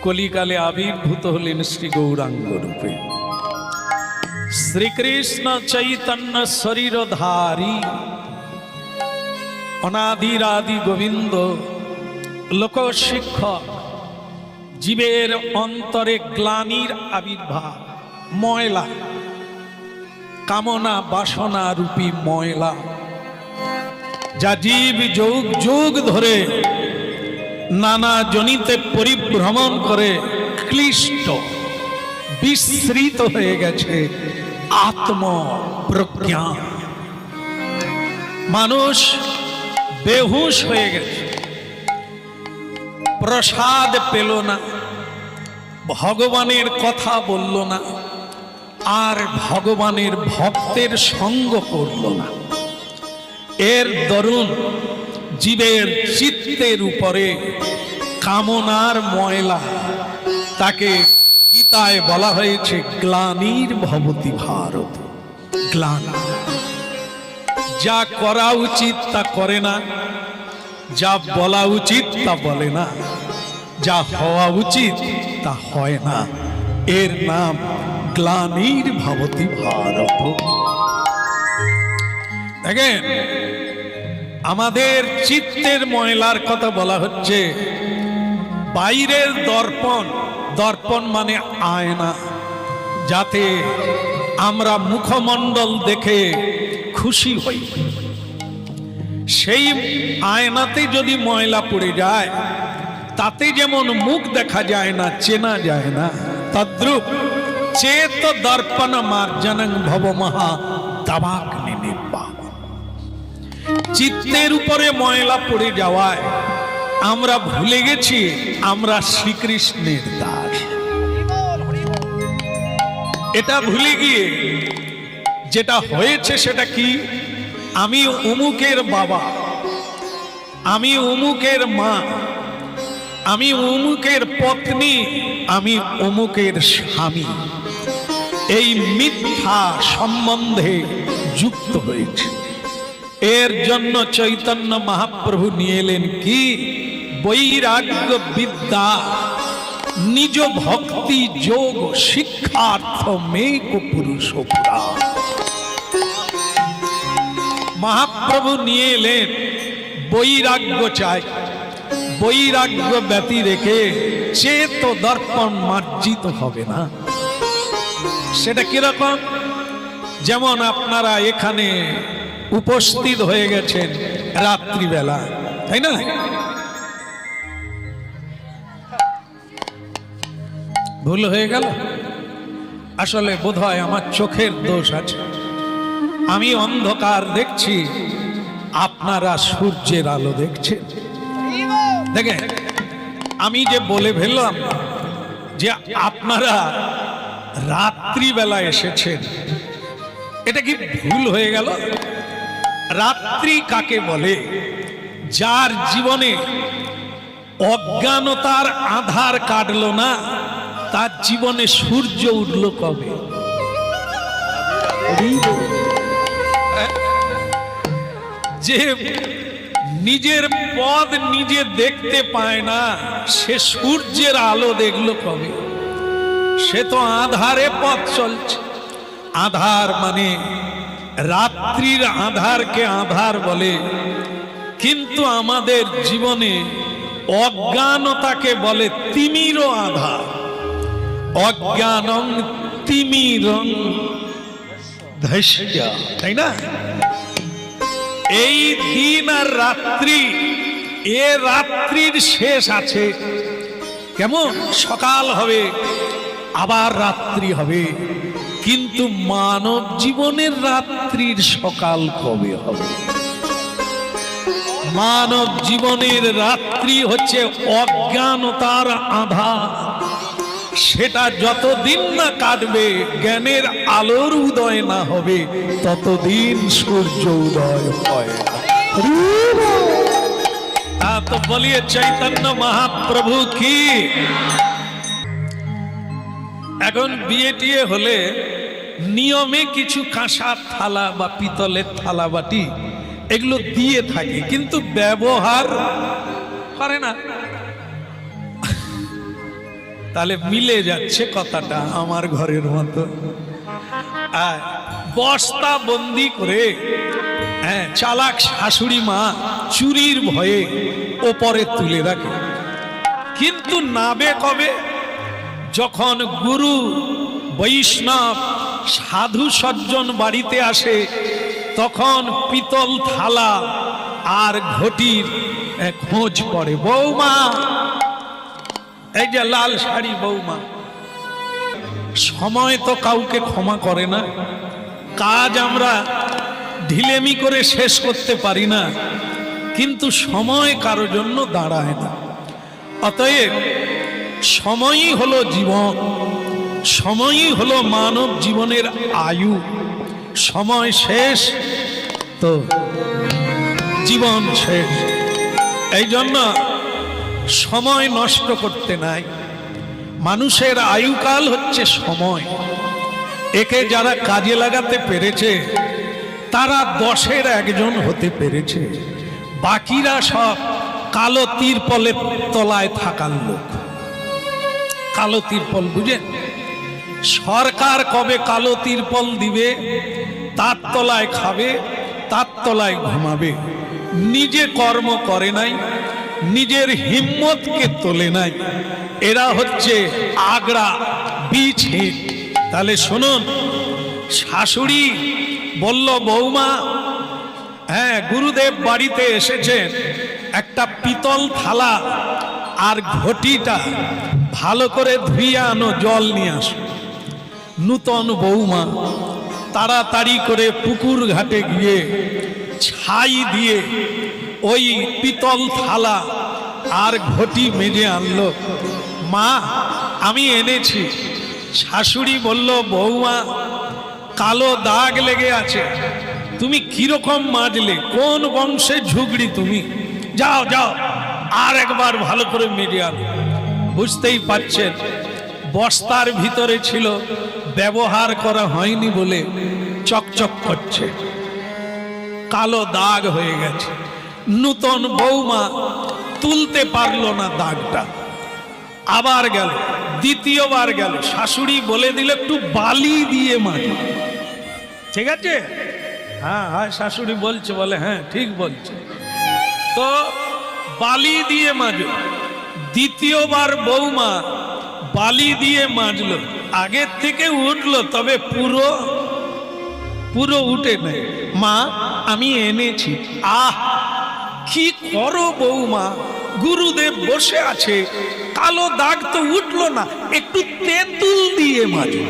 কলিকালে আবির্ভূত হলেন শ্রী গৌরাঙ্গ রূপে। শ্রীকৃষ্ণ চৈতন্য শরীরধারী অনাদির আদি গোবিন্দ লোকশিক্ষক, জীবের অন্তরে গ্লানির আবির্ভাব, ময়লা কামনা বাসনা রূপী ময়লা, যা জীব যুগ যুগ ধরে নানা জনিতে পরিভ্রমণ করে ক্লিষ্ট বিস্মৃত হয়ে গেছে আত্মপ্রজ্ঞা। মানুষ বেহুশ হয়ে গেছে, প্রসাদ পেল না, ভগবানের কথা বলল না, আর ভগবানের ভক্তের সঙ্গ করল না। এর দরুন জীবের চিত্তের উপরে কামনার ময়লা, তাকে গীতায় বলা হয়েছে গ্লানির ভবতি ভারত। গ্লানি, যা করা উচিত তা করে না, যা বলা উচিত তা বলে না, যা হওয়া উচিত তা হয় না। এর নাম গ্লানির ভবতি ভারত। দেখেন, আমাদের চিত্তের ময়লার কথা বলা হচ্ছে। বাইরের দর্পণ, দর্পণ মানে আয়না, যাতে আমরা মুখমণ্ডল দেখে খুশি হই। সেই আয়নাতে যদি ময়লা পড়ে যায়, তাতে যেমন মুখ দেখা যায় না, চেনা যায় না, তদ্রূপ চেত দর্পণ মার্জনং ভব মহা দাবাক নির্বাণ। চিত্তের উপরে ময়লা পড়ে যাওয়ায় আমরা ভুলে গেছি আমরা শ্রীকৃষ্ণের দাস। এটা ভুলে গিয়ে যেটা হয়েছে সেটা কি, আমি অমুকের বাবা, আমি অমুকের মা, আমি অমুকের পত্নী, আমি অমুকের স্বামী, এই মিথ্যা সম্বন্ধে যুক্ত হয়েছে। এর জন্য চৈতন্য মহাপ্রভু নিয়ে এলেন কি, বৈরাগ্য বিদ্যা নিজ ভক্তি যোগ শিক্ষার্থ মেক পুরুষ পুরা। মহাপ্রভু নিয়ে এলেন বৈরাগ্য চাই, বৈরাগ্য ব্যতি রেখে চেত দর্পণ মার্জিত হবে না। সেটা কিরকম? যেমন আপনারা এখানে উপস্থিত হয়ে গেছেন রাত্রিবেলা, তাই না? ভুল হয়ে গেল? আসলে বোধহয় আমার চোখের দোষ আছে। আমি অন্ধকার দেখছি, আপনারা সূর্যের আলো দেখছেন। দেখেন, আমি যে বলে ফেললাম যে আপনারা রাত্রিবেলা এসেছেন, এটা কি ভুল হয়ে গেল? রাত্রি কাকে বলে? যার জীবনে অজ্ঞানতার আধার কাটলো না, তার জীবনে সূর্য উঠল কবে? যে নিজের পথ নিজে দেখতে পায় না, সে সূর্যের আলো দেখলো কবে? সে তো আধারে পথ চলছে। আধার মানে রাত্রির আধারকে আধার বলে, কিন্তু আমাদের জীবনে অজ্ঞানতাকে বলে তিমির আধার। অজ্ঞানং তিমিরং ধৈর্য, তাই না? এই দিন আর রাত্রি, এ রাত্রির শেষ আছে। কেমন? সকাল হবে, আবার রাত্রি হবে, কিন্তু মানব জীবনের রাত্রির সকাল কবে হবে? মানব জীবনের রাত্রি হচ্ছে অজ্ঞানতার আধার। সেটা যতদিন না কাটবে, জ্ঞানের আলোর উদয় না হবে, ততদিন সূর্য উদয় হয় না। তা তো বলিয়ে চৈতন্য মহাপ্রভু কি। এখন বিয়ে টিয়ে হলে নিয়মে কিছু কাঁসার থালা বা পিতলের থালা বাটি এগুলো দিয়ে থাকে, কিন্তু ব্যবহার করে না। তাহলে মিলে যাচ্ছে কথাটা আমার ঘরের মতো। বস্তা বন্দি করে চালাক শাশুড়ি মা চুরির ভয়ে ওপরে তুলে রাখে, কিন্তু নাবে কবে? যখন গুরু বৈষ্ণব সাধু সজ্জন বাড়িতে আসে, তখন পিতল থালা আর ঘটির খোঁজ পড়ে। বৌমা, এই যে লাল শাড়ি বৌমা। সময় তো কাউকে ক্ষমা করে না, কাজ আমরা ঢিলেমি করে শেষ করতে পারি না, কিন্তু সময় কারো জন্য দাঁড়ায় না। অতএব সময়ই হলো জীবন, সময়ই হলো মানব জীবনের আয়ু। সময় শেষ তো জীবন শেষ। এই জন্য সময় নষ্ট করতে নাই। মানুষের আয়ুকাল হচ্ছে সময়। একে যারা কাজে লাগাতে পেরেছে তারা 10-এর একজন হতে পেরেছে, বাকিরা সব কালো তিরপলের তলায় থাকার লোক। কালো তিরপল বুঝেন? সরকার কবে কালো তিরপল দিবে, তার তলায় খাবে, তার তলায় ঘুমাবে। নিজে কর্ম করে নাই, নিজের হিম্মতকে তোলে নাই। এরা হচ্ছে আগড়া বীজহীন। তাহলে শুনুন, শাশুড়ি বলল, বৌমা, গুরুদেব বাড়িতে এসেছেন, একটা পিতল থালা আর ঘটিটা ভালো করে ধুইয়া আনো, জল নিয়ে আসো। নূতন বৌমা তাড়াতাড়ি করে পুকুর ঘাটে গিয়ে ছাই দিয়ে ওই পিতল থালা আর ঘটি মেজে আনলো। মা, আমি এনেছি। শাশুড়ি বলল, বৌমা, কালো দাগ লেগে আছে, তুমি কিরকম মাজলে? কোন বংশে ঝুগড়ি তুমি? যাও যাও, আর একবার ভালো করে মেজে আনো। বুঝতেই পারছেন, বস্তার ভিতরে ছিল, ব্যবহার করা হয়নি বলে চকচক করছে, কালো দাগ হয়ে গেছে। নূতন বৌমা তুলতে পারলো না দাগটা, আবার গেল, দ্বিতীয়বার গেল। শাশুড়ি বলে দিল, একটু বালি দিয়ে মাজো। ঠিক আছে? হ্যাঁ হ্যাঁ, শাশুড়ি বলছে, বলে হ্যাঁ ঠিক বলছে। তো বালি দিয়ে মাজো। দ্বিতীয়বার বৌমা বালি দিয়ে মাজলো, আগের থেকে উঠলো, তবে পুরো উঠে নেই। মা, আমি এনেছি। আহ, কি করো বৌমা? গুরুদেব বসে আছে, কালো দাগ তো উঠলো না, একটু তেঁতুল দিয়ে মাজো।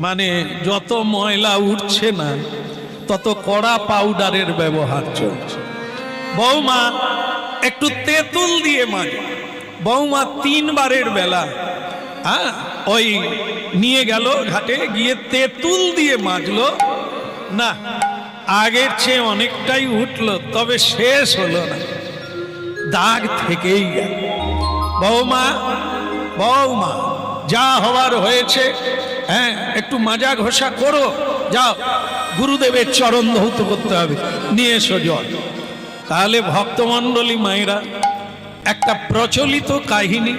মানে যত ময়লা উঠছে না, তত কড়া পাউডারের ব্যবহার চলছে। বৌমা, একটু তেঁতুল দিয়ে মাজো। বৌমা 3 বারের বেলা ওই নিয়ে গেল ঘাটে, গিয়ে তেঁতুল দিয়ে মাজলো। না, আগের চেয়ে অনেকটাই উঠলো, তবে শেষ হলো না, দাগ থেকেই গেল। বৌমা, বৌমা, যা হওয়ার হয়েছে, একটু মাজা ঘষা করো, যাও, গুরুদেবের চরণ ধৌত করতে হবে, নিয়ে এসো জল। তাহলে ভক্তমণ্ডলী মায়েরা, একটা প্রচলিত কাহিনী,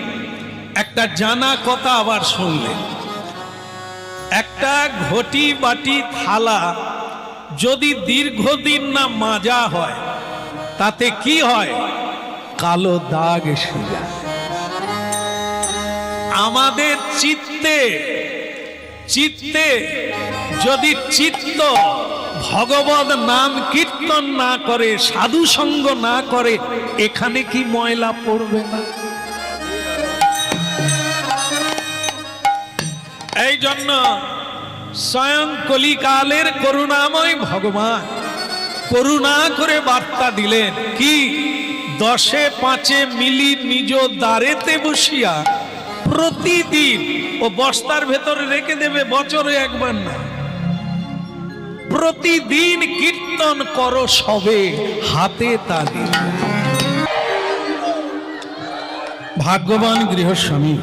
একটা জানা কথা আবার শুনলেন। একটা ঘটি বাটি থালা যদি দীর্ঘদিন না মাজা হয়, তাতে কি হয়? কালো দাগ এসে যায়। আমাদের চিত্তে যদি চিত্ত ভগবত নাম কীর্তন না করে, সাধু সঙ্গ না করে, এখানে কি ময়লা পড়বে না? এই জন্য স্বয়ং কলিকালের করুণাময় ভগবান করুণা করে বার্তা দিলেন, কি 10-5 মিলি নিজ দ্বারেতে বসিয়া প্রতিদিন, ও বস্তার ভেতরে রেখে দেবে, বছরে একবার না, প্রতিদিন কীর্তন করো সবে হাতে তালি। ভাগ্যবান গৃহস্বামী,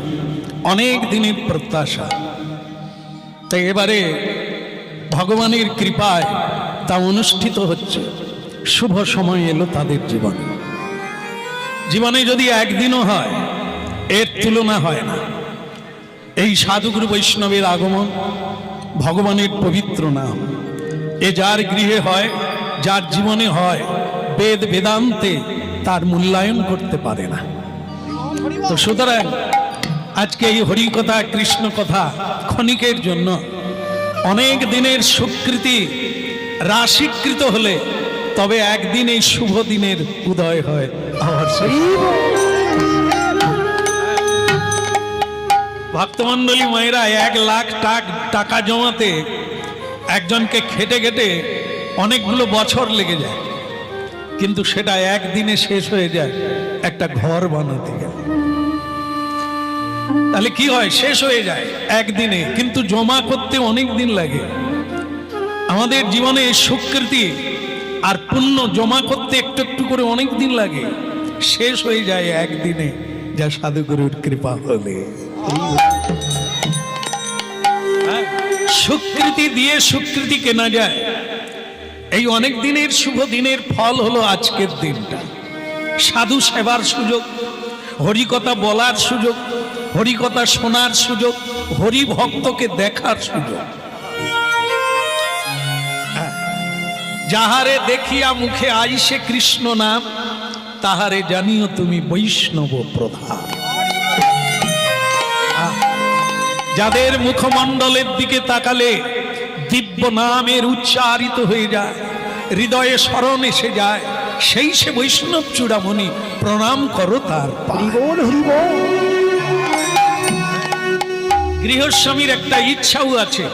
অনেক দিনের প্রত্যাশা, তাই এবারে ভগবানের কৃপায় তা অনুষ্ঠিত হচ্ছে। শুভ সময় এলো তাদের জীবনে। জীবনে যদি একদিনও হয়, এর তুলনা হয় না। এই সাধুগুরু বৈষ্ণবের আগমন ভগবানের পবিত্র নাম, এ যার গৃহে হয়, যার জীবনে হয়, বেদ বেদান্তে তার মূল্যায়ন করতে পারে না। তো সুতরাং আজকে এই হরিকথা কৃষ্ণ কথা ক্ষণিকের জন্য অনেক দিনের সুকৃতি রাশিকৃত হলে তবে একদিন এই শুভ দিনের উদয় হয়। ভক্তমণ্ডলী মায়েরা 1 লাখ টাকা জমাতে একজনকে খেটে খেটে অনেকগুলো বছর লেগে যায়, কিন্তু সেটা একদিনে শেষ হয়ে যায় একটা ঘর বানাতে গেলে। তাহলে কি হয়? শেষ হয়ে যায় একদিনে, কিন্তু জমা করতে অনেক দিন লাগে। আমাদের জীবনে সুকৃতি আর পুণ্য জমা করতে একটু একটু করে অনেক দিন লাগে, শেষ হয়ে যায় একদিনে, যা সাধুগুরুর কৃপা হলে। সুকৃতি দিয়ে সুকৃতি কেনা যায়। এই অনেক দিনের শুভ দিনের ফল হলো আজকের দিনটা। সাধু সেবার সুযোগ, হরিকথা বলার সুযোগ, হরিকথা শোনার সুযোগ, হরি ভক্তকে দেখার সুযোগ। যাহারে দেখিয়া মুখে আইসে কৃষ্ণ নাম, তাহারে জানিও তুমি বৈষ্ণব প্রধান। যাদের মুখমণ্ডলের দিকে তাকালে দিব্য নামের উচ্চারিত হয়ে যায়, হৃদয়ে স্মরণ এসে যায়, সেই সে বৈষ্ণব চূড়ামণি, প্রণাম করো তার পায়ে। গৃহস্বামীর একটা ইচ্ছাও আছে,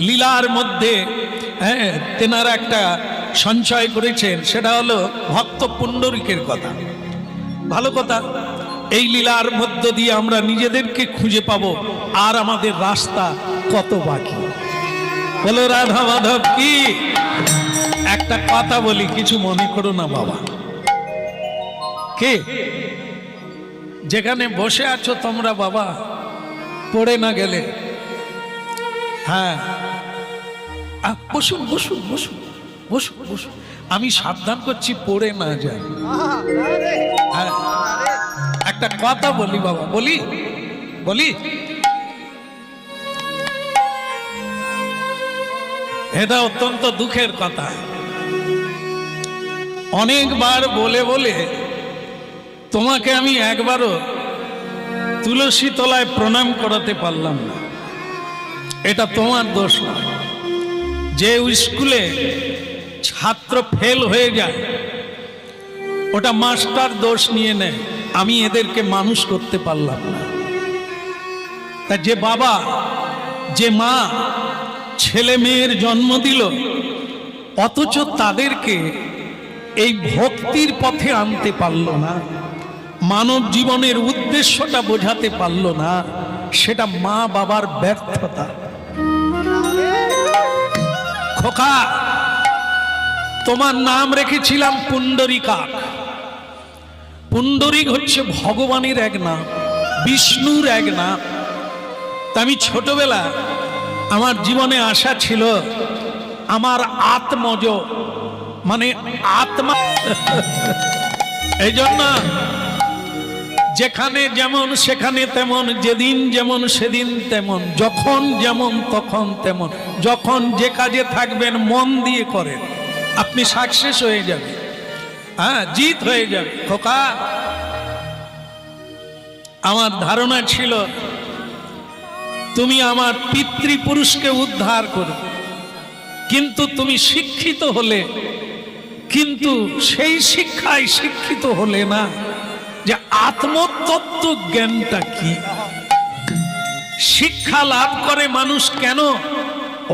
লীলার মধ্যে তেনারা একটা সঞ্চয় করেছেন, সেটা হলো ভক্ত পুণ্ডরিকের কথা। ভালো কথা, এই লীলার মধ্য দিয়ে আমরা নিজেদেরকে খুঁজে পাবো, আর আমাদের রাস্তা কত বাকি। বলো রাধা মাধব কি। একটা কথা বলি, কিছু মনে করো না বাবা। কে যেখানে বসে আছো তোমরা বাবা, পড়ে না গেলে, হ্যাঁ বসুন বসুন বসুন বসুন বসুন, আমি সাবধান করছি পড়ে না যায়। হ্যাঁ একটা কথা বলি বাবা, বলি বলি, এটা অত্যন্ত দুঃখের কথা। অনেকবার বলে বলে তোমাকে আমি একবারও তুলসী তলায় প্রণাম করাতে পারলাম না। এটা তোমার দোষ না। যে স্কুলে ছাত্র ফেল হয়ে যায়, ওটা মাস্টার দোষ নিয়ে নেয়, আমি এদেরকে মানুষ করতে পারলাম না। তা যে বাবা যে মা ছেলে মেয়ের জন্ম দিল, অথচ তাদেরকে এই ভক্তির পথে আনতে পারল না, মানব জীবনের উদ্দেশ্যটা বোঝাতে পারল না, সেটা মা বাবার ব্যর্থতা। খোকা, তোমার নাম রেখেছিলাম পুণ্ডরিকাক। পুণ্ডরিক হচ্ছে ভগবানের এক নাম, বিষ্ণুর এক নাম। তা আমি ছোটবেলা আমার জীবনে আশা ছিল আমার আত্মজ, মানে আত্মা, এই জন্য যেখানে যেমন সেখানে তেমন, যেদিন যেমন সেদিন তেমন, যখন যেমন তখন তেমন। যখন যে কাজে থাকবেন মন দিয়ে করেন, আপনি সাকসেস হয়ে যাবেন, হ্যাঁ জিত হয়ে যাবে। খোকা, আমার ধারণা ছিল তুমি আমার পিতৃপুরুষকে উদ্ধার করবে, কিন্তু তুমি শিক্ষিত হলে, কিন্তু সেই শিক্ষায় শিক্ষিত হলে না যে আত্মতত্ত্ব জ্ঞানটা কি। শিক্ষা লাভ করে মানুষ কেন?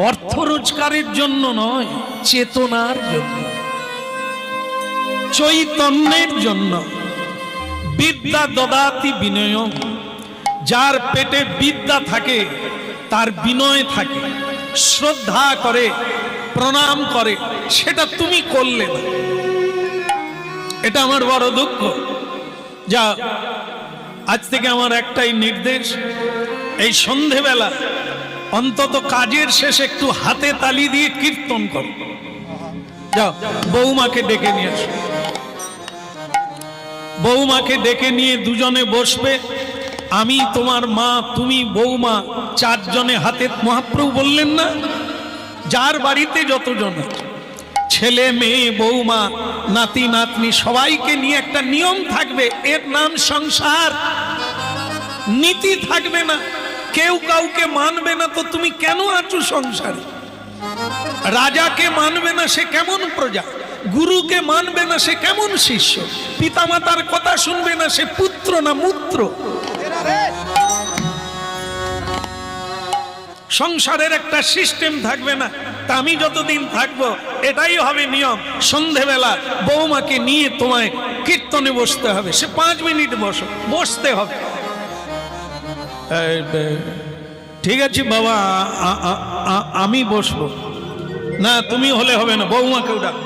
অর্থ রোজগারের জন্য নয়, চেতনার জন্য, চৈতন্যের জন্য। বিদ্যা দদাতি বিনয়ম, যার পেটে বিদ্যা থাকে তার বিনয় থাকে, শ্রদ্ধা করে, প্রণাম করে। সেটা তুমি করলে না, এটা আমার বড় দুঃখ। যা আজ থেকে আমার একটাই নির্দেশ, এই সন্ধেবেলা অন্তত কাজের শেষে একটু হাতে তালি দিয়ে কীর্তন করো। যাও বৌমাকে ডেকে নিয়ে আসো, বৌমাকে ডেকে নিয়ে দুজনে বসবে, আমি তোমার মা, তুমি বৌমা, চারজনে হাতে মহাপ্রভু বললেন না, যার বাড়িতে যতজন ছেলে মেয়ে বৌমা নাতি নাতনি সবাইকে নিয়ে একটা নিয়ম থাকবে, এর নাম সংসার। নীতি থাকবে না, কেউ কাউকে মানবে না, তো তুমি কেন আছো সংসারে? রাজাকে মানবে না, সে কেমন প্রজা? গুরুকে মানবে না, সে কেমন শিষ্য? পিতামাতার কথা শুনবে না, সে পুত্র না মূত্র? সংসারের একটা সিস্টেম থাকবে না। তা আমি যতদিন থাকবো এটাই হবে নিয়ম। সন্ধেবেলা বৌমাকে নিয়ে তোমায় কীর্তনে বসতে হবে, সে 5 মিনিট বসতে হবে। ঠিক আছে বাবা, আমি বসবো না, তুমি হলে হবে না, বৌমাকেও ডাক।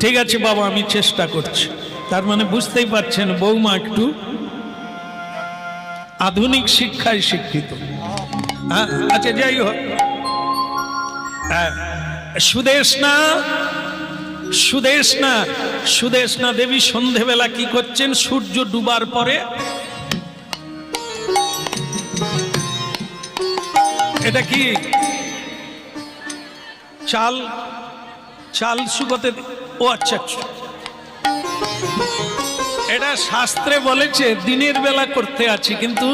ঠিক আছে বাবা, আমি চেষ্টা করছি। তার মানে বুঝতেই পারছেন বৌমা একটু আধুনিক শিক্ষায় শিক্ষিত। আচ্ছা যাই হোক, সুদেশনা দেবী সন্ধেবেলা কি করছেন? সূর্য ডুবার পরে এটা কি চাল শুকোতে? ও আচ্ছা, এটা শাস্ত্রে বলেছে দিনের বেলা করতে আছে, কিন্তু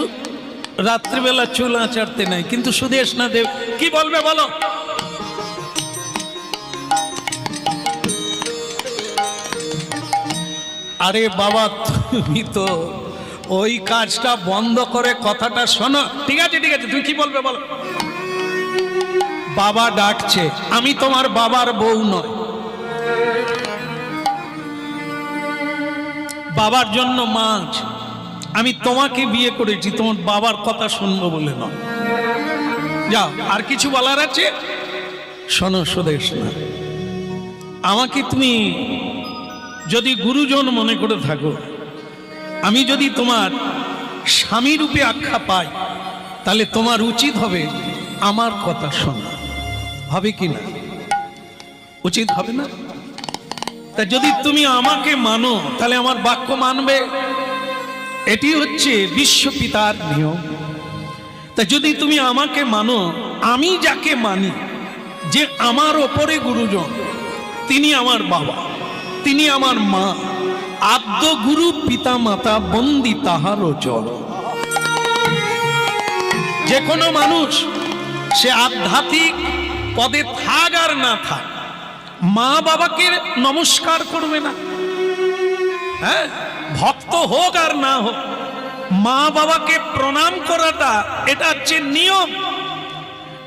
রাত্রিবেলা চুল আঁচাড়তে নাই। কিন্তু সুদেশনা দেব কি বলবে বলো? আরে বাবা, তুমি তো ওই কাজটা বন্ধ করে কথাটা শোনো। ঠিক আছে ঠিক আছে, তুমি কি বলবে বলো? বাবা ডাকছে, আমি তোমার বাবার বউ নয়, বাবার জন্য মা আছে, আমি তোমাকে বিয়ে করেছি, তোমার বাবার কথা শুনবো বলে নয়। যাও, আর কিছু বলার আছে? শোনো সুদেশনা, আমাকে তুমি যদি গুরুজন মনে করে থাকো, আমি যদি তোমার স্বামী রূপে আখ্যা পাই, তাহলে তোমার উচিত হবে আমার কথা শোনা। হবে কি না? উচিত হবে না? তা যদি তুমি আমাকে মানো, তাহলে আমার বাক্য মানবে। এটি হচ্ছে বিশ্বপিতার নিয়ম। তা যদি তুমি আমাকে মানো, আমি যাকে মানি, যে আমার ওপরে গুরুজন, তিনি আমার বাবা, তিনি আমার মা, আদ্য গুরু পিতা মাতা বন্দি তাহারও জল। যে কোনো মানুষ সে আধ্যাত্মিক পদে থাক আর না থাক, মা বাবাকে নমস্কার করবে না। হ্যাঁ, ভক্ত হোক আর না হোক, মা বাবাকে প্রণাম করাটা এটা হচ্ছে নিয়ম।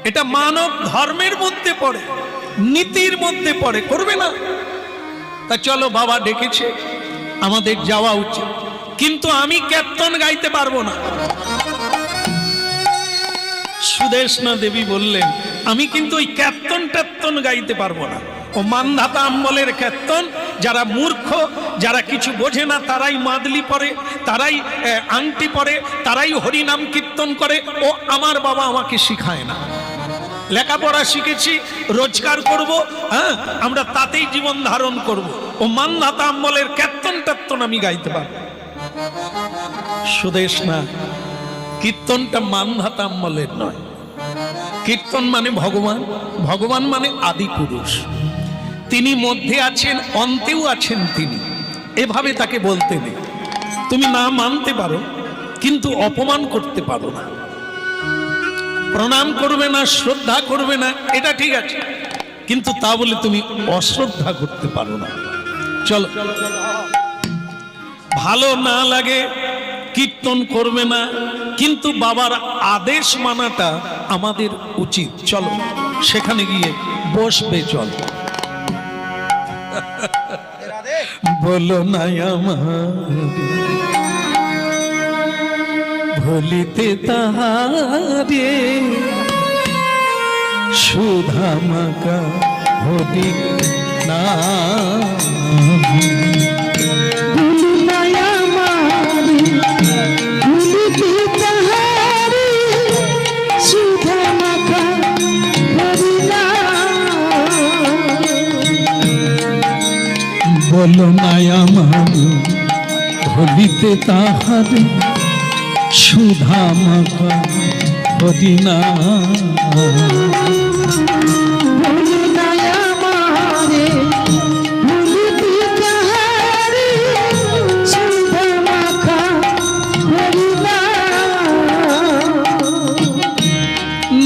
এটা মানব ধর্মের মধ্যে পড়ে, নীতির মধ্যে পড়ে, করবে না? তা চলো, বাবা ডেকেছে, আমাদের যাওয়া উচিত। কিন্তু আমি কীর্তন গাইতে পারবো না। সুদেশনা দেবী বললেন, আমি কিন্তু ওই কীর্তন গাইতে পারবো না। ও মানধাতা আম্বলের কীর্তন, যারা মূর্খ, যারা কিছু বোঝে না, তারাই মাদলি পরে, তারাই আংটি পরে, তারাই হরিনাম কীর্তন করে। ও আমার বাবা আমাকে শিখায় না। লেখাপড়া শিখেছি, রোজগার করব, হ্যাঁ, আমরা তাতেই জীবন ধারণ করব। ও মানধাতা আম্বলের কীর্তন আমি গাইতে পারবো। সুদেশনা, কীর্তনটা মানধাতা আম্বলের নয়। কীর্তন মানে ভগবান, ভগবান মানে আদি পুরুষ। তিনি মধ্যে আছেন, অন্তেও আছেন তিনি, এভাবে তাকে বলতে নেই। তুমি না মানতে পারো, কিন্তু অপমান করতে পারো না। প্রণাম করবে না, শ্রদ্ধা করবে না, এটা ঠিক আছে, কিন্তু তা বলে তুমি অশ্রদ্ধা করতে পারো না। চলো, ভালো না লাগে কীর্তন করবে না, কিন্তু বাবার আদেশ মানাটা আমাদের উচিত। চলো, সেখানে গিয়ে বসবে। চল, বলো না আমার ভুলিতে তাহারে, সুধামাকা হরি না। বলো না আমার ভুলিতে তাহারে, সুধা মাখা হরিনা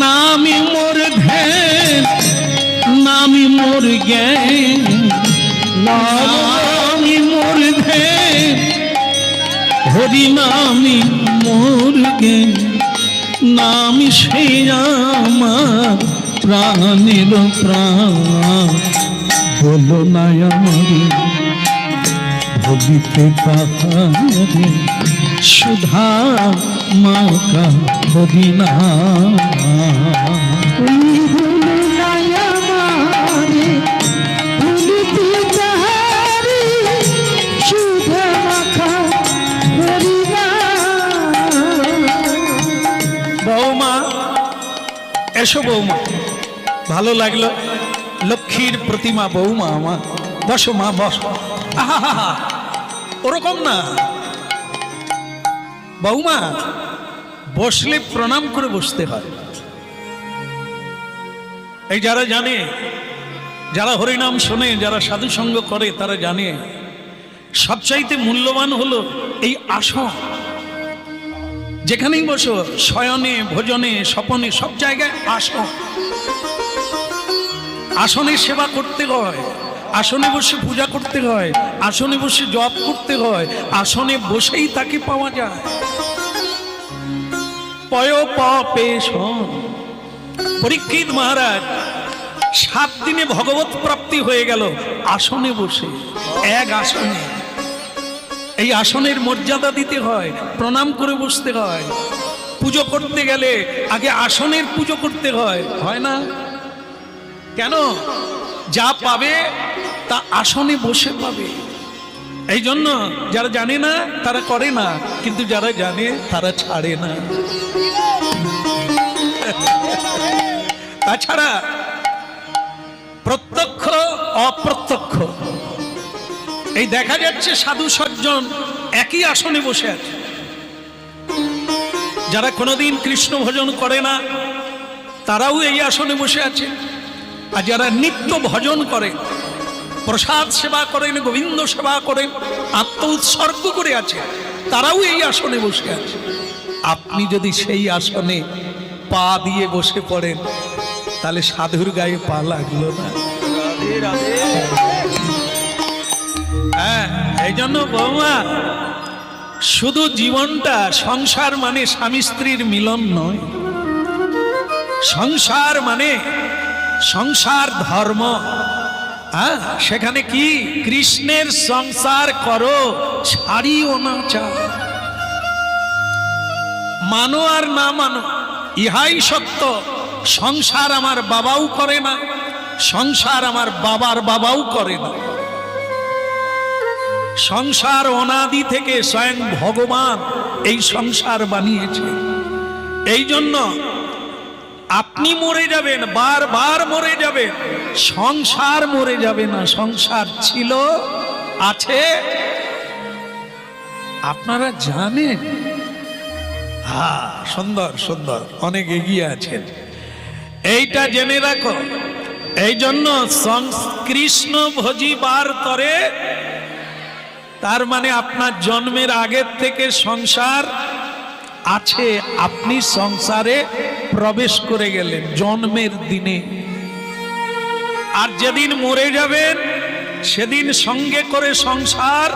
নামি মোর ধ্যান নামি মোর জ্ঞান নামি মোর ধ্যান হরি নামি মোর জ্ঞান নামি সে আমার প্রাণের প্রাণ বলো না আমারে ভুলিতে পাহাড়ে সুধা মাকা হরিনা বৌমা এসো বৌমা, ভালো লাগলো। লক্ষ্মীর প্রতিমা বৌমা আমার, বসো মা বসো। আহা ওরকম না বৌমা, বসলে প্রণাম করে বসতে হয়। এই যারা জানে, যারা হরিনাম শোনে, যারা সাধু সঙ্গ করে, তারা জানে সবচাইতে মূল্যবান হলো এই আসন। যেখানেই বসো, শয়নে ভোজনে স্বপনে সব জায়গায় আসন। আসনে সেবা করতে হয়, আসনে বসে পূজা করতে হয়, আসনে বসে জপ করতে হয়, আসনে বসেই তাকে পাওয়া যায়। পয় পেশন পরীক্ষিত মহারাজ 7 দিনে ভগবত প্রাপ্তি হয়ে গেল আসনে বসে, এক আসনে। এই আসনের মর্যাদা দিতে হয়, প্রণাম করে বসতে হয়। পুজো করতে গেলে আগে আসনের পুজো করতে হয়, হয় না? কেন? যা পাবে তা আসনে বসে পাবে। এই জন্য যারা জানে না তারা করে না, কিন্তু যারা জানে তারা ছাড়ে না। তাছাড়া প্রত্যক্ষ অপ্রত্যক্ষ এই দেখা যাচ্ছে সাধু সজ্জন একই আসনে বসে আছে। যারা কোনোদিন কৃষ্ণ ভজন করে না তারাও এই আসনে বসে আছে, আর যারা নিত্য ভজন করে, প্রসাদ সেবা করেন, গোবিন্দ সেবা করেন, আত্ম উৎসর্গ করে আছে, তারাও এই আসনে বসে আছে। আপনি যদি সেই আসনে পা দিয়ে বসে পড়েন তাহলে সাধুর গায়ে পা লাগলো না। হ্যাঁ, এই জন্য বৌমা, শুধু জীবনটা সংসার মানে স্বামী স্ত্রীর মিলন নয়। সংসার মানে সংসার ধর্ম। হ্যাঁ, সেখানে কি কৃষ্ণের সংসার করো, ছাড়িও না চাও। মানো আর না মানো, ইহাই সত্য। সংসার আমার বাবাও করে না, সংসার আমার বাবার বাবাও করে না। সংসার অনাদি থেকে স্বয়ং ভগবান এই সংসার বানিয়েছে। এই জন্য আপনি মরে যাবেন, বারবার মরে যাবেন, সংসার মরে যাবে না। সংসার ছিল, আছে, আপনারা জানেন। হ্যাঁ, সুন্দর সুন্দর, অনেক এগিয়ে আছেন, এইটা জেনে রাখো। এই জন্য কৃষ্ণ ভজিবার তরে, তার মানে আপনার জন্মের আগের থেকে সংসার আছে, আপনি সংসারে প্রবেশ করে গেলেন জন্মের দিনে। আর যেদিন মরে যাবেন সেদিন সঙ্গে করে সংসার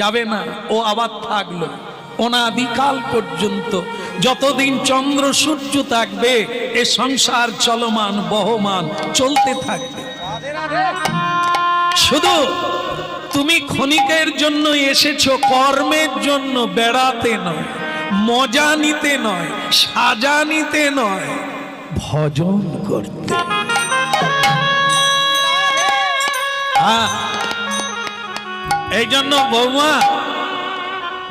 যাবে না, ও আবার থাকলো অনাদিকাল পর্যন্ত। যতদিন চন্দ্র সূর্য থাকবে এ সংসার চলমান বহমান চলতে থাকবে। শুধু তুমি ক্ষণিকের জন্য এসেছো, কর্মের জন্য, বেড়াতে নয়, মজা নিতে নয়, সাজা নিতে নয়, ভজন করতে। এই জন্য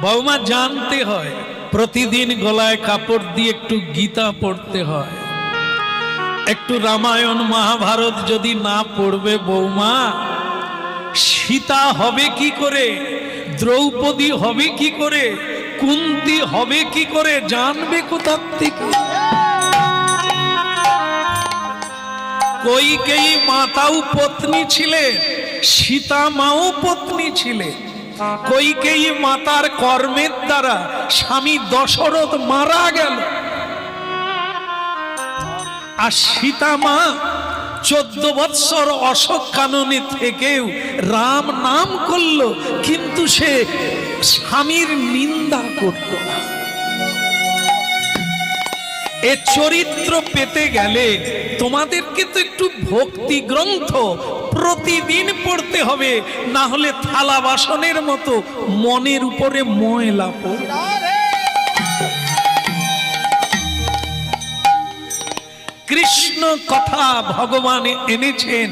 বৌমা জানতে হয়, প্রতিদিন গলায় কাপড় দিয়ে একটু গীতা পড়তে হয়। একটু রামায়ণ মহাভারত যদি না পড়বে বৌমা, সীতা হবে কি করে? দ্রৌপদী হবে কি করে, কুন্তী হবে কি করে, জানবে কোথা থেকে? কৈকেয়ী মাতাও পত্নী ছিলেন, সীতা মাও পত্নী ছিলেন। কৈকেয়ী মাতার কর্মের দ্বারা স্বামী দশরথ মারা গেল, আর সীতা মা 14 বৎসর অশোক কাননে থেকেও রাম নাম করলো, কিন্তু সে স্বামীর নিন্দা করত না। এ চরিত্র পেতে গেলে তোমাদেরকে তো একটু ভক্তি গ্রন্থ প্রতিদিন পড়তে হবে, না হলে থালা বাসনের মতো মনের উপরে ময়লা পড়বে। কৃষ্ণ কথা ভগবান এনেছেন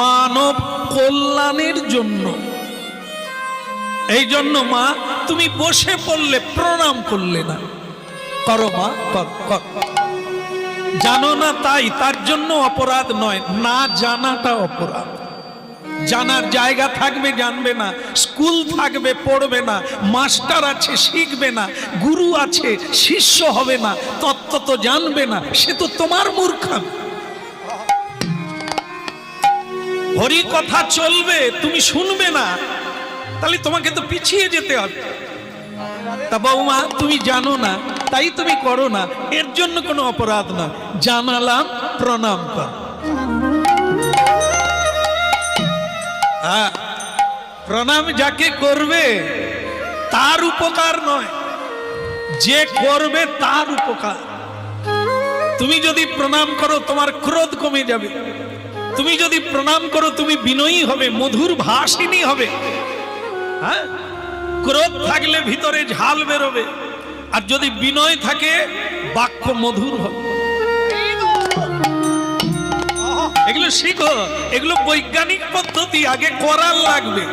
মানব কল্যাণের জন্য। এই জন্য মা তুমি বসে পড়লে প্রণাম করলে না, করো মা, কর। জানো না তাই, তার জন্য অপরাধ নয়, না জানাটা অপরাধ। জানার জায়গা থাকবে জানবে না, স্কুল থাকবে পড়বে না, মাস্টার আছে শিখবে না, গুরু আছে শিষ্য হবে না, তত্ত্ব তো জানবে না, সে তো তোমার মূর্খামি। হরি কথা চলবে, তুমি শুনবে না, তাহলে তোমাকে তো পিছিয়ে যেতে হবে। তা বৌমা তুমি জানো না তাই তুমি করো না, এর জন্য কোনো অপরাধ না। জানালাম, প্রণাম কর। প্রণাম যাকে করবে তার উপকার নয়, যে করবে তার উপকার। তুমি যদি প্রণাম করো তোমার ক্রোধ কমে যাবে, তুমি যদি প্রণাম করো তুমি বিনয়ী হবে, মধুর ভাষিনী হবে। হ্যাঁ, ক্রোধ থাকলে ভিতরে ঝাল বেরোবে, আর যদি বিনয় থাকে বাক্য মধুর হবে। এগুলো শিখো, এগুলো বৈজ্ঞানিক পদ্ধতি। আগে করার লাগবে,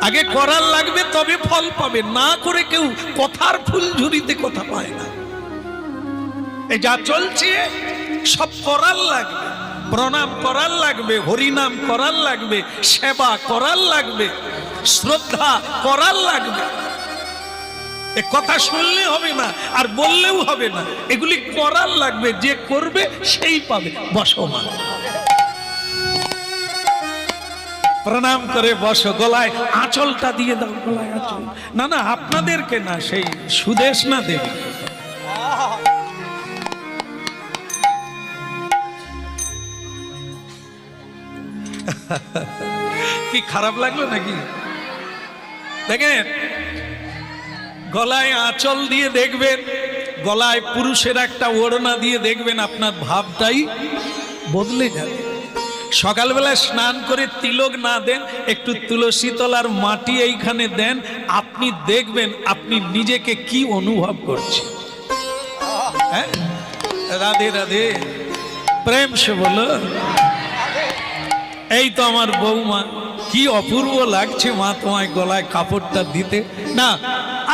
আগে করার লাগবে তবে ফল পাবে, না করে কেউ কথার ফুলঝুরিতে কথা পায় না। এই যা চলছে সব করার লাগবে, প্রণাম করার লাগবে, হরিনাম করার লাগবে, সেবা করার লাগবে, শ্রদ্ধা করার লাগবে। এ কথা শুনলে হবে না আর বললেও হবে না, এগুলি করার লাগবে। যে করবে সেই পাবে। বসো মা, প্রণাম করে বসো। গলায় আঁচলটা দিয়ে দাও, গলায় আঁচল। না না, আপনাদেরকে না, সেই সুদেশ না দেবে। কি খারাপ লাগলো নাকি? দেখেন, গলায় আঁচল দিয়ে দেখবেন, গলায় পুরুষের একটা ওড়না দিয়ে দেখবেন, আপনার ভাবটাই বদলে যাবে। সকালবেলায় স্নান করে তিলক না দেন, একটু তুলসী তলার মাটি এইখানে দেন, আপনি দেখবেন আপনি নিজেকে কি অনুভব করছেন। হ্যাঁ, রাধে রাধে, প্রেম সে বলো। এই তো আমার বৌমা, কি অপূর্ব লাগছে মা তোমায় গলায় কাপড়টা দিতে। না,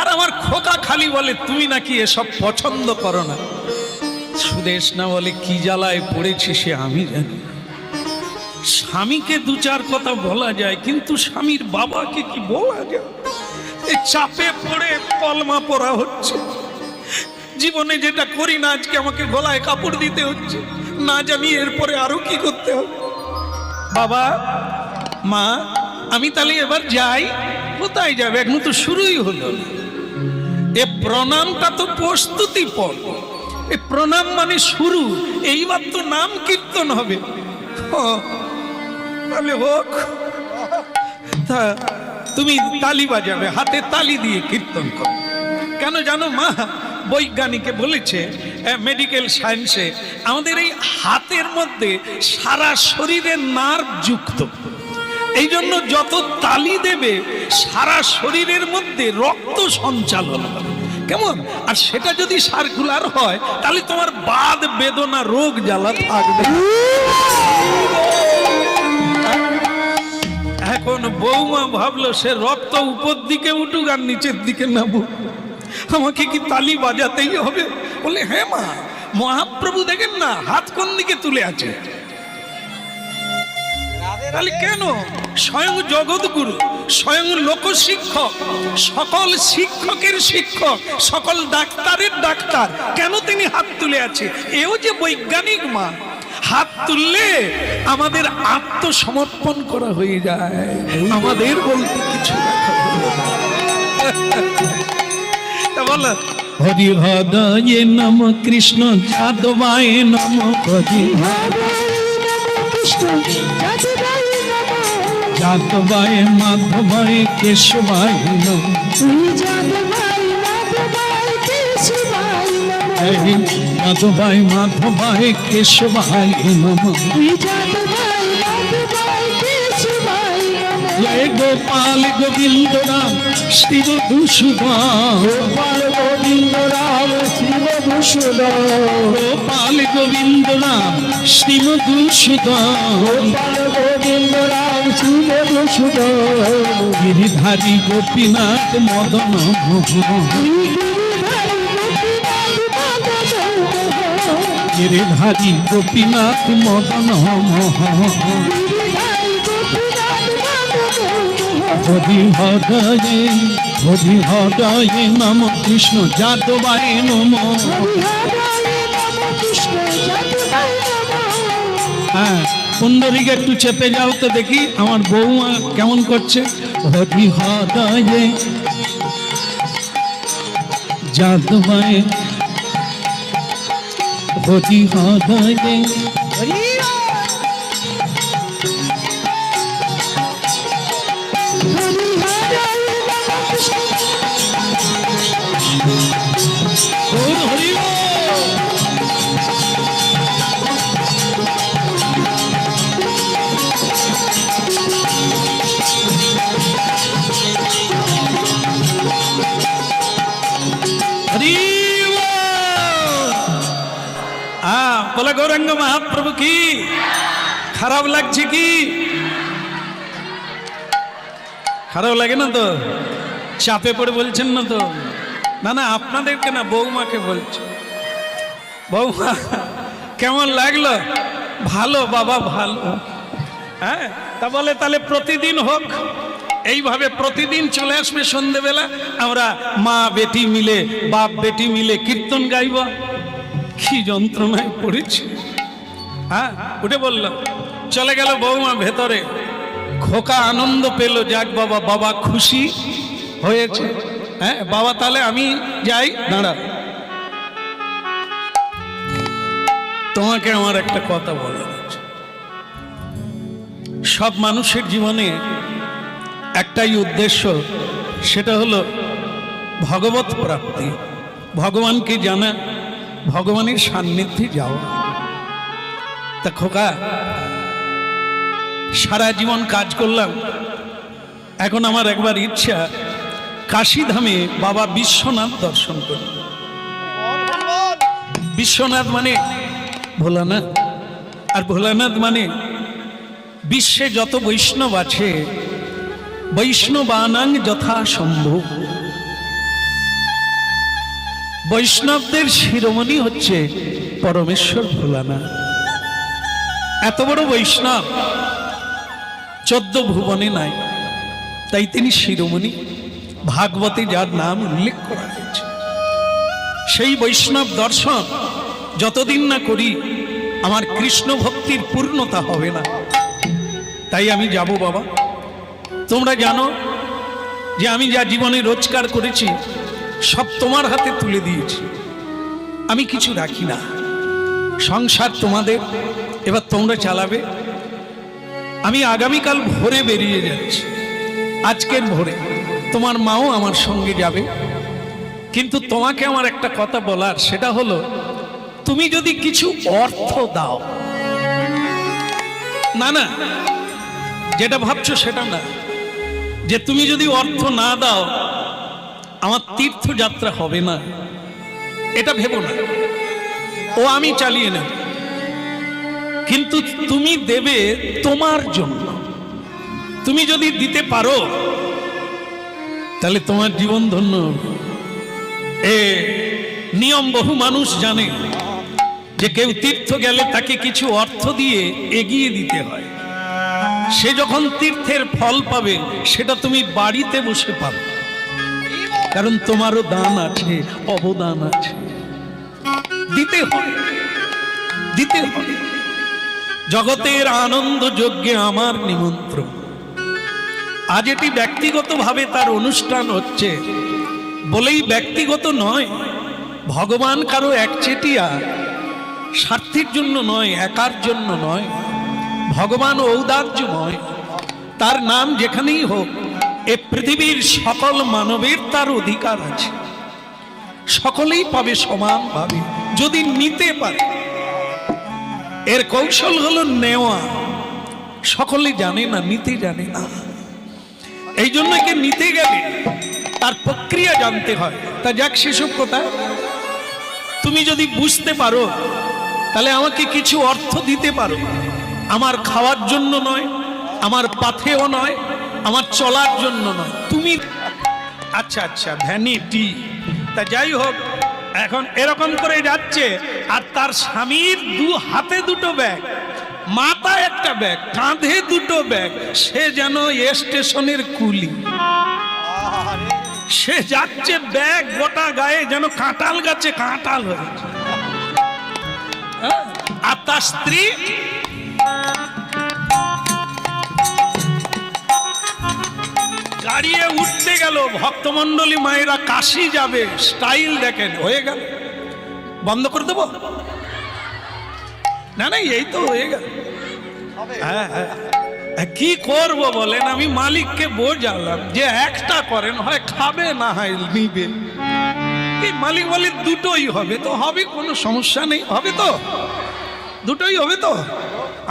আর আমার খোকা খালি বলে তুমি নাকি এসব পছন্দ করো না। সুদেশ না বলে কি জ্বালায় পড়েছি সে আমি জানি। স্বামীকে দু চার কথা বলা যায়, কিন্তু স্বামীর বাবাকে কি বলা যায়? এই চাপে পড়ে কলমা পড়া হচ্ছে। জীবনে যেটা করি না আজকে আমাকে গলায় কাপড় দিতে হচ্ছে, না জানি এরপরে আরো কি করতে হবে। বাবা মা, আমি তাহলে এবার যাই। কোথায় যাবে? এখন তো শুরুই হলো। এ প্রণামটা তো প্রস্তুতি পর্ব, এ প্রণাম মানে শুরু। এইবার তো নাম কীর্তন হবে। তাহলে হোক, তা তুমি তালি বাজাবে, হাতে তালি দিয়ে কীর্তন করো। কেন জানো মা? বৈজ্ঞানিকে বলেছে, মেডিকেল সায়েন্সে, আমাদের এই হাতের মধ্যে সারা শরীরের নার্ভ যুক্ত। এই জন্য যত তালি দেবে সারা শরীরের মধ্যে রক্ত সঞ্চালন হবে। কেমন? আর সেটা যদি সার্কুলার হয় তাহলে তোমার বাদ বেদনা রোগ জ্বালা থাকবে। এখন বৌমা ভাবলো সে রক্ত উপর দিকে উঠুক আর নিচের দিকে নামুক, আমাকে কি তালি বাজাতেই হবে? বলে হ্যাঁ মা, মহাপ্রভু দেখেন না হাত কোন দিকে তুলে আছে। তাহলে কেন স্বয়ং জগৎগুরু, স্বয়ং লোকশিক্ষক, সকল শিক্ষকের শিক্ষক, সকল ডাক্তারের ডাক্তার, কেন তিনি হাত তুলে আছে? এও যে বৈজ্ঞানিক মা, হাত তুললে আমাদের আত্মসমর্পণ করা হয়ে যায়, আমাদের বলতে কিছু বলো। হরি হৃদয়ে নম কৃষ্ণ যাদবায় নম, হরি যাদবায় মাধবায় কেশবায় নম, যাদবায় মাধবায় কেশবায় নম, জয় গোপাল গোবিন্দ রাম শ্রী মধুসূদন, গোপাল গোবিন্দ রাম শ্রী মধুসূদন, গোপাল গোবিন্দ রাম শ্রী মধুসূদন, গোপাল গোবিন্দ রাম শ্রী মধুসূদন, গিরিধারী গোপীনাথ মদন মোহন, গিরিধারী গোপীনাথ মদন মোহন, হরি হৃদয়ে, হরি হৃদয়ে নম কৃষ্ণ যাদবায় নম। হ্যাঁ, পুণ্ডরীকে একটু চেপে যাও তো দেখি আমার বৌমা কেমন করছে। হরি হৃদয়ে যাদবায়, হরি হৃদয়ে বলে গৌরাঙ্গ মহাপ্রভু কি খারাপ লাগছে? কি খারাপ লাগে না তো? চাপে পড়ে বলছেন না তো? না না, আপনাদেরকে না, বৌমাকে বলছে। বৌমা কেমন লাগলো? ভালো বাবা, ভালো। হ্যাঁ, তা বলে তাহলে প্রতিদিন হোক এইভাবে, প্রতিদিন চলে আসবে সন্ধেবেলা, আমরা মা বেটি মিলে, বাপ বেটি মিলে কীর্তন গাইব। কি যন্ত্রণায় পড়েছি। হ্যাঁ, উঠে বলল, চলে গেল বৌমা ভেতরে। খোকা আনন্দ পেল, যাক বাবা, বাবা খুশি হয়েছে। হ্যাঁ বাবা, তাহলে আমি যাই। দাঁড়া, তোমাকে আমার একটা কথা বলা আছে। সব মানুষের জীবনে একটাই উদ্দেশ্য, সেটা হলো ভগবত প্রাপ্তি, ভগবানকে জানা, ভগবানের সান্নিধ্যে যাওয়া। তা খোকা, সারা জীবন কাজ করলাম, এখন আমার একবার ইচ্ছা কাশীধামে বাবা বিশ্বনাথ দর্শন করি। বিশ্বনাথ মানে ভোলানাথ, আর ভোলানাথ মানে বিশ্বে যত বৈষ্ণব আছে, বৈষ্ণবানাং যথা সম্ভব। বৈষ্ণবদের শিরোমণি হচ্ছে পরমেশ্বর ভোলানাথ। এত বড় বৈষ্ণব 14 ভুবনে নাই, তাই তিনি শিরোমণি। ভাগবতে যার নাম উল্লেখ করা হয়েছে, সেই বৈষ্ণব দর্শন যতদিন না করি আমার কৃষ্ণ ভক্তির পূর্ণতা হবে না। তাই আমি যাব বাবা। তোমরা জানো যে আমি যা জীবনে রোজগার করেছি সব তোমার হাতে তুলে দিয়েছি, আমি কিছু রাখি না। সংসার তোমাদের, এবার তোমরা চালাবে। আমি আগামীকাল ভোরে বেরিয়ে যাচ্ছি, আজকের ভোরে। তোমার মাও আমার সঙ্গে যাবে। কিন্তু তোমাকে আমার একটা কথা বলার, সেটা হলো তুমি যদি কিছু অর্থ দাও, না না, যেটা ভাবছো সেটা না, যে তুমি যদি অর্থ না দাও আমার তীর্থযাত্রা হবে না, এটা ভেবো না। ও আমি চালিয়ে নেব, কিন্তু তুমি দেবে তোমার জন্য। তুমি যদি দিতে পারো তাহলে তোমার জীবন ধন্য। এ নিয়ম বহু মানুষ জানে যে কেউ তীর্থ গেলে তাকে কিছু অর্থ দিয়ে এগিয়ে দিতে হয়। সে যখন তীর্থের ফল পাবে সেটা তুমি বাড়িতে বসে পাবে, কারণ তোমারও দান আছে, অবদান আছে, দিতে হয়, দিতে হয়। জগতের আনন্দ যজ্ঞে আমার নিমন্ত্রণ। আজ এটি ব্যক্তিগতভাবে তার অনুষ্ঠান হচ্ছে বলেই ব্যক্তিগত নয়, ভগবান কারো একচেটিয়া, স্বার্থের জন্য নয়, একার জন্য নয়। ভগবান ঔদার্যময়, তার নাম যেখানেই হোক এ পৃথিবীর সকল মানবের তার অধিকার আছে, সকলেই পাবে সমানভাবে যদি নিতে পারে। এর কৌশল হলো নেওয়া। সকলে জানে না, নিতে জানে না। এই জন্য একে নিতে গেলে তার প্রক্রিয়া জানতে হয়। তা যাক, সেসব কথা তুমি যদি বুঝতে পারো তাহলে আমাকে কিছু অর্থ দিতে পারো। আমার খাওয়ার জন্য নয়, আমার পাথেও নয়, আমার চলার জন্য নয়, তুমি। আচ্ছা আচ্ছা, ভ্যানিটি। তা যাই হোক, এখন এরকম করে যাচ্ছে আর তার স্বামীর দু হাতে দুটো ব্যাগ, মাথায় একটা ব্যাগ, কাঁধে দুটো ব্যাগ। সে যেন স্টেশনের কুলি, সে যাচ্ছে ব্যাগ গোটা গায়ে যেন কাঁঠাল গাছে কাঁঠাল হয়েছে। আর তার স্ত্রী গাড়িয়ে উঠতে গেল। ভক্তমন্ডলী মায়েরা কাশি যাবে, স্টাইল দেখেন, হয়ে গেল। বন্ধ করে দেবো? না না, এই তো হয়ে গেল। হ্যাঁ হ্যাঁ, কি করব বলেন? আমি মালিককে বোঝালাম যে একটা করেন, হয় খাবে না হয় নিবে। এই মালিক বলে দুটোই হবে। তো হবে, কোনো সমস্যা নেই, হবে তো, দুটোই হবে তো।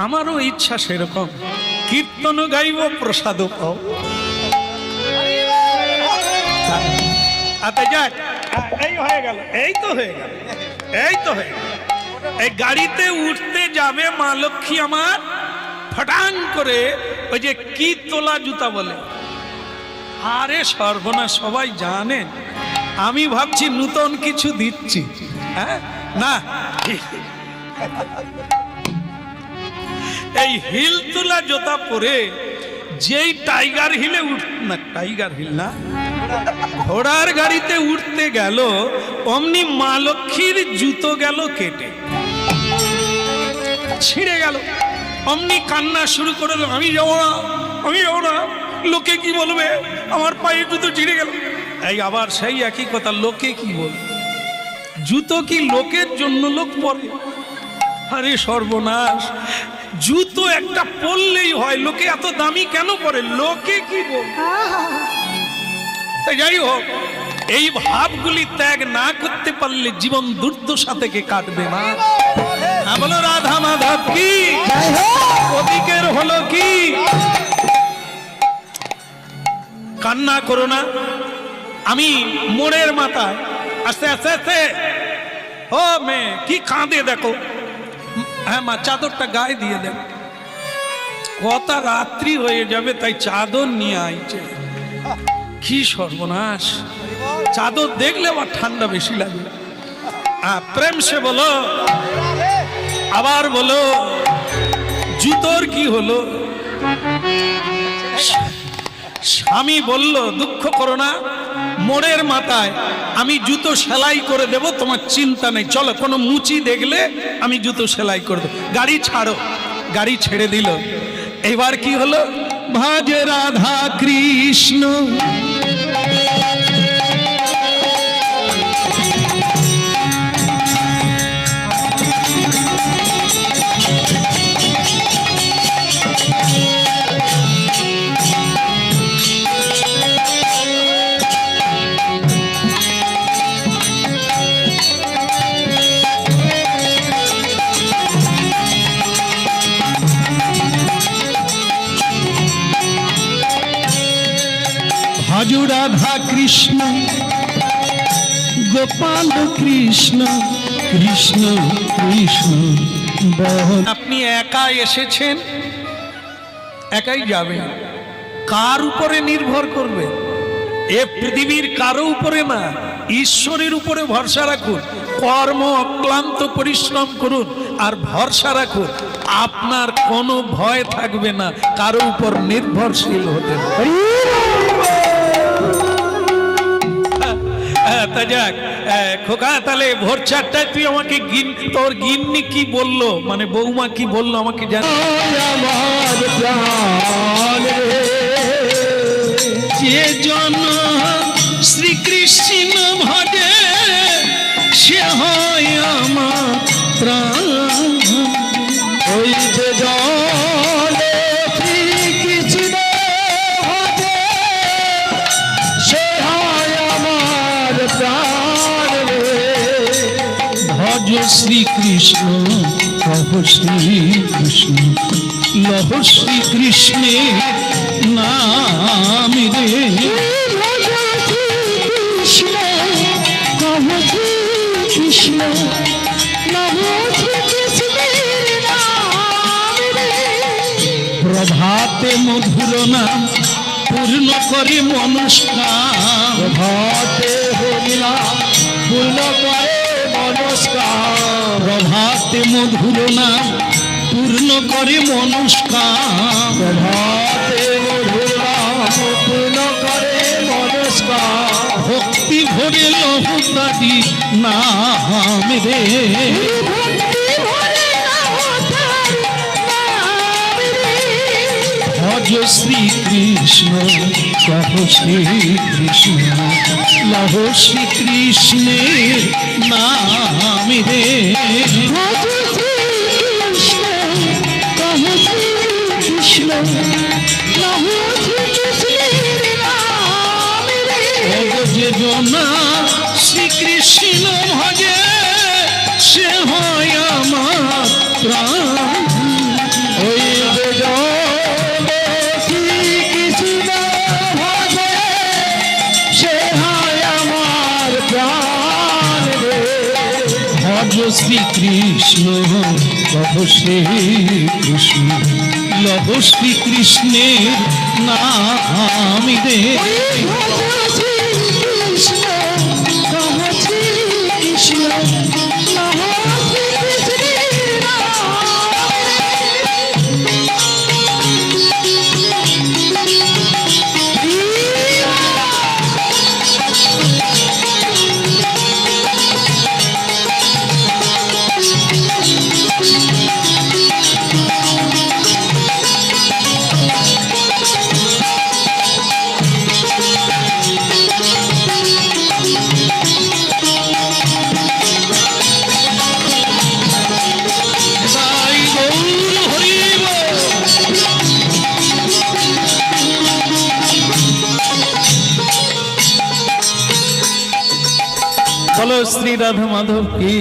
আমারও ইচ্ছা সেরকম, কীর্তন গাইব, প্রসাদ পাও। আচ্ছা যাক, এই হয়ে গেল, এই তো হয়ে গেল, এই তো হয়ে গেল। এই গাড়িতে উঠতে যাবে মা লক্ষ্মী আমার, ফটাং করে ওই যে কি তোলা জুতা বলে, আরে সর্বনাশ, সবাই জানেন। আমি ভাবছি নূতন কিছু দিচ্ছি, হ্যাঁ না, এই হিল তোলা জুতা পরে যেই টাইগার হিলে না, টাইগার হিল না, ঘোড়ার গাড়িতে উঠতে গেল, অমনি মা লক্ষ্মীর জুতো গেল কেটে, ছিঁড়ে গেল। অমনি কান্না শুরু করে দিল, আমি যাবো না, আমি যাবো না, লোকে কি বলবে, আমার পায়ে জুতো ছিঁড়ে গেল। এই আবার সেই একই কথা, লোকে কি বলবে? জুতো কি লোকের জন্য লোক পরে? আরে সর্বনাশ, জুতো একটা পরলেই হয়, লোকে এত দামি কেন পরে? লোকে কি বলবে? যাই হোক, এই ভাবগুলি ত্যাগ না করতে পারলে জীবন দুর্দশা থেকে কাটবে না। বলো রাধা মাধব কি, ওদিকের হলো কি। কান্না করো না। আমি মোড়ের মাথায় আস্তে আস্তে আস্তে, ও মেয়ে কি কাঁদে দেখো। হ্যাঁ মা, চাদরটা গায়ে দিয়ে দেন, কটা রাত্রি হয়ে যাবে, তাই চাদর নিয়ে আইছে। কি সর্বনাশ, চাদর দেখলে আবার ঠান্ডা বেশি লাগে। প্রেম সে বলো, আবার বলো জুতোর কি হলো? স্বামী বলল, দুঃখ করো না, মোড়ের মাথায় আমি জুতো সেলাই করে দেব, তোমার চিন্তা নেই, চলো। কোনো মুচি দেখলে আমি জুতো সেলাই করে দেব। গাড়ি ছাড়ো। গাড়ি ছেড়ে দিল। এবার কি হলো? ভজে রাধা কৃষ্ণ, ভজো রাধা কৃষ্ণ, গোপাল কৃষ্ণ, কৃষ্ণ কৃষ্ণ। আপনি একা এসেছেন, একাই যাবেন। কার উপরে নির্ভর করবে? এ পৃথিবীর কারো উপরে না, ঈশ্বরের উপরে ভরসা রাখুন। কর্ম অক্লান্ত পরিশ্রম করুন আর ভরসা রাখুন। আপনার কোনো ভয় থাকবে না, কারো উপর নির্ভরশীল হতে হবে। তা যাক খোকা, তাহলে ভোর 4টায় তুই আমাকে তোর গিন্নি কি বললো, মানে বৌমা কি বললো আমাকে জান। যে জন শ্রীকৃষ্ণ ভজে সে হয় আমার প্রাণ। ওই যে জলে শ্রীকৃষ্ণ ভজে সে হয় আমার প্রাণ রে। ভজ শ্রীকৃষ্ণ কহ শ্রীকৃষ্ণ লহ শ্রীকৃষ্ণের নাম রে। ভজ শ্রীকৃষ্ণ কহ শ্রীকৃষ্ণ নভ শ্রীকৃষ্ণের নাম রে। প্রভাতে মধুর নাম পূর্ণ করে মনস্কাম। প্রভাতে হরিনাম পূর্ণ করে মনস্কাম। প্রভাতে মধুর নাম পূর্ণ করে মনস্কাম। প্রভাতে মধুর নাম পূর্ণ করে মনস্কাম। ভক্তি ভরে লহতারি নাম রে। ভক্তি ভরে নাম রে। ভজ শ্রীকৃষ্ণ কহ শ্রীকৃষ্ণ লহ শ্রীকৃষ্ণের নাম রে। ভজ শ্রীকৃষ্ণ কহ শ্রীকৃষ্ণ নভ শ্রীকৃষ্ণের নাম রে। যে জনা শ্রীকৃষ্ণ ভজে সে হয় আমার প্রাণ। ওই যে জলে শ্রীকৃষ্ণ ভজে সে হয় আমার প্রাণ রে। ভজ শ্রীকৃষ্ণ কহ শ্রীকৃষ্ণ লহ শ্রীকৃষ্ণের নাম রে। ভজ শ্রীকৃষ্ণ কহ শ্রীকৃষ্ণ নভ শ্রীকৃষ্ণের নাম তাই গৌর হরি বল। বলো শ্রী রাধা মাধব কি।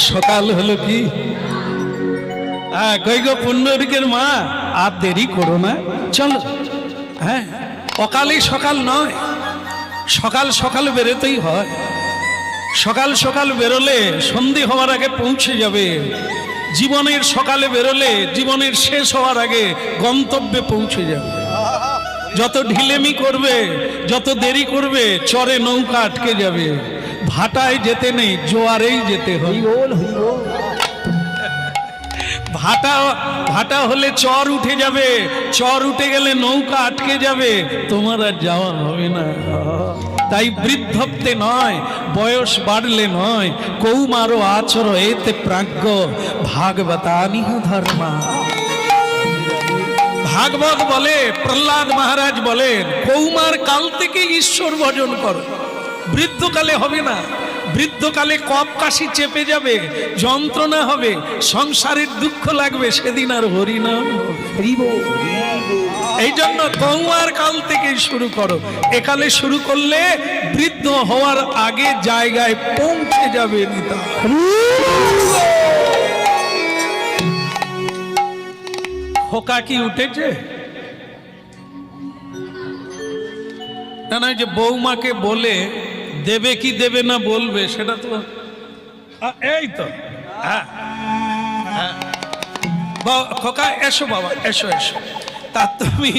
সকাল হলো কি। কই গো পুণ্যরিকের মা, আর দেরি করো না, চলো। হ্যাঁ, অকালে সকাল নয়, সকাল সকাল বেরোতেই হয়। সকাল সকাল বেরোলে সন্ধে হওয়ার আগে পৌঁছে যাবে। জীবনের সকালে বেরোলে জীবনের শেষ হওয়ার আগে গন্তব্যে পৌঁছে যাবে। যত ঢিলেমি করবে, যত দেরি করবে, চরে নৌকা আটকে যাবে। ভাটায় যেতে নেই, জোয়ারেই যেতে হবে। ভাটা হলে চর উঠে যাবে, চর উঠে গেলে নৌকা আটকে যাবে, তোমার আর যাওয়া হবে না। তাই বৃদ্ধত্বে নয়, বয়স বাড়লে নয়, কৌমারো আচর এতে প্রাজ্ঞ ভাগবতানিহ ধর্মা। ভাগবত বলে, প্রহ্লাদ মহারাজ বলেন, কৌমার কাল থেকে ঈশ্বর ভজন করো, বৃদ্ধকালে হবে না। বৃদ্ধকালে কপ কাশি চেপে যাবে, যন্ত্রণা হবে, সংসারের দুঃখ লাগবে, সেদিন আর হরিনাম হবে। এই জন্য কৌমার কাল থেকেই শুরু করো। একালে শুরু করলে বৃদ্ধ হওয়ার আগে জায়গায় পৌঁছে যাবে। নিতা খোকা কি উঠেছে না? না, যে বৌমাকে বলে দেবে কি দেবে না বলবে, সেটা তো এই তো। হ্যাঁ হ্যাঁ, খোকা এসো বাবা, এসো এসো। তা তুমি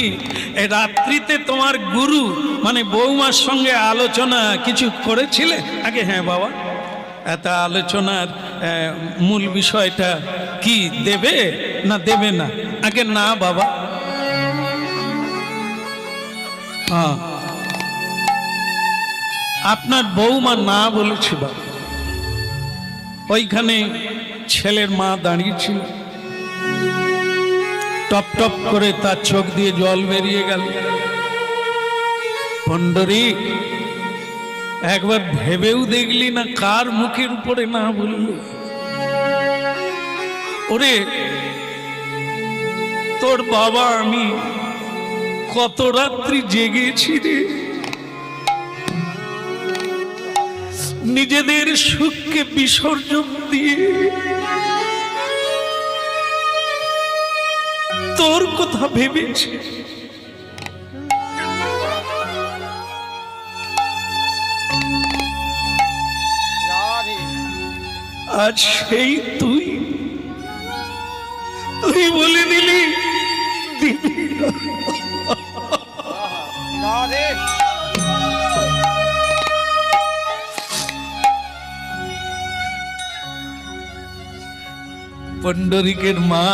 রাত্রিতে তোমার গুরু মানে বৌমার সঙ্গে আলোচনা কিছু করেছিলে আগে? হ্যাঁ বাবা, এত আলোচনার মূল বিষয়টা কি, দেবে না দেবে না? আগে না বাবা। হ্যাঁ, আপনার বৌমা না বলেছে বাবা। ওইখানে ছেলের মা দাঁড়িয়েছিল, টপ টপ করে তার চোখ দিয়ে জল বেরিয়ে গেল। পন্ডরী, একবার ভেবেও দেখলি না কার মুখের উপরে না বললি? ওরে তোর বাবা আমি কত রাত্রি জেগেছি রে, নিজেদের সুখকে বিসর্জন দিয়ে তোর কথা ভেবেছি। আজ সেই তুই বলে দিলি দিবি না। পন্ডরিকের মা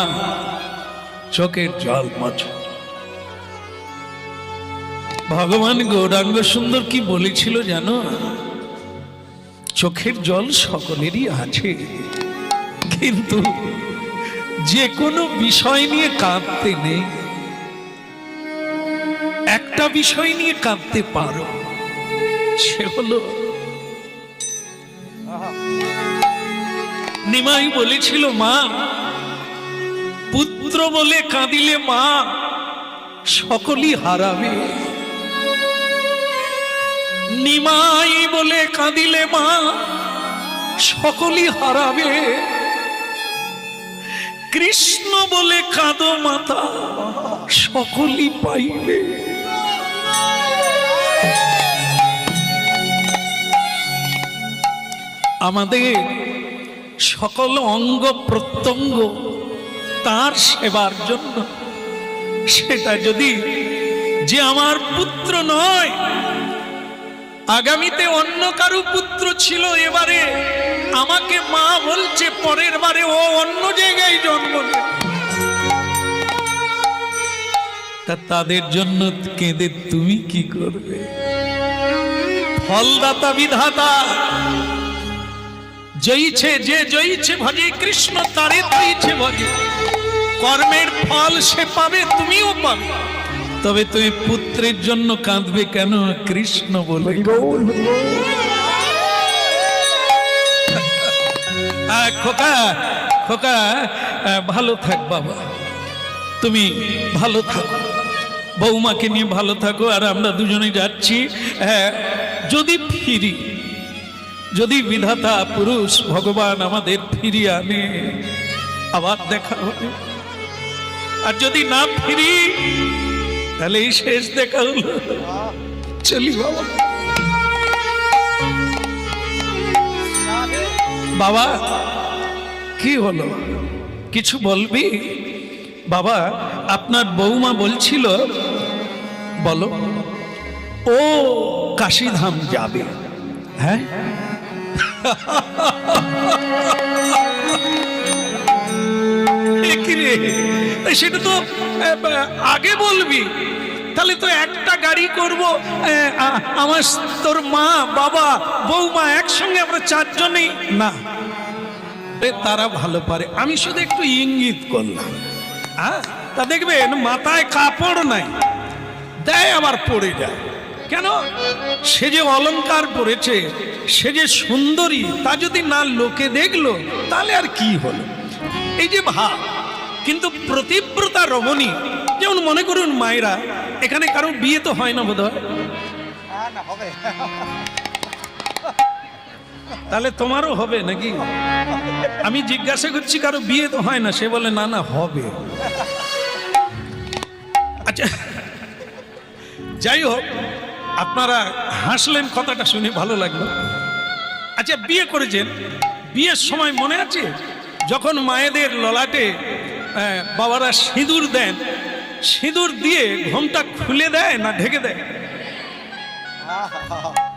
চোখের জল মোছ। ভগবান গৌরাঙ্গ সুন্দর কি বলেছিল জানো? চোখের জল সকলেরই আছে, কিন্তু যে কোনো বিষয় নিয়ে কাঁদতে নেই। একটা বিষয় নিয়ে কাঁদতে পারো, সে হলো নিমাই বলেছিল, মা পুত্র বলে কাঁদিলে মা সকলই হারাবে। নিমাই বলে কাঁদিলে মা সকলই হারাবে। কৃষ্ণ বলে কাঁদো মাতা সকলই পাইবে। আমাদের সকল অঙ্গ প্রত্যঙ্গ তার সেবার জন্য। সেটা যদি যে আমার পুত্র নয়, আগামীতে অন্য কারো পুত্র ছিল, এবারে আমাকে মা বলছে, পরের বারে ও অন্য জায়গায় জন্ম নেবে, তা তাদের জন্য কেঁদে তুমি কি করবে? ফলদাতা বিধাতা জয়ীছে, যে জয়ীছে ভজে কৃষ্ণ তারে তৈছে ভজে। কর্মের ফল সে পাবে, তুমিও পাবে। তবে তুমি পুত্রের জন্য কাঁদবে কেন? কৃষ্ণ বলে। খোকা খোকা ভালো থাক বাবা, তুমি ভালো থাকো, বৌমাকে নিয়ে ভালো থাকো। আর আমরা দুজনে যাচ্ছি, যদি ফিরি, যদি বিধাতা পুরুষ ভগবান আমাদের ফিরিয়ে আনে, আবার দেখা হবে। আর যদি না ফিরি, তাহলে এই শেষ দেখা হলো। চলি বাবা। বাবা কি হলো, কিছু বলবি? বাবা আপনার বৌমা বলছিল, বলো। ও কাশীধাম যাবে। হ্যাঁ, সেটা তো আগে বলবি, তাহলে তো একটা গাড়ি করব, আমার তোর মা বাবা বৌমা একসঙ্গে আমরা চারজনেই না। তারা ভালো পারে, আমি শুধু একটু ইঙ্গিত করলাম। হ্যাঁ, তা দেখবেন মাথায় কাপড় নাই, দেয় আবার পড়ে যায়। কেন? সে যে অলংকার পরেছে, সে যে সুন্দরী, তা যদি না লোকে দেখলো, তাহলে আর কি হলো? এই যে ভাব। কিন্তু প্রতিব্রতা রমণী, যেমন মনে করুন মায়েরা, এখানে কারো বিয়ে তো হয় না বোধ হয়, তাহলে তোমারও হবে নাকি? আমি জিজ্ঞাসা করছি, কারো বিয়ে তো হয় না, সে বলে না না হবে। আচ্ছা যাই হোক, আপনারা হাসলেন, কথাটা শুনে ভালো লাগলো। আচ্ছা, বিয়ে করেছেন, বিয়ের সময় মনে আছে যখন মায়েদের ললাটে বাবারা সিঁদুর দেন, সিঁদুর দিয়ে ঘোমটা খুলে দেয় না ঢেকে দেয়?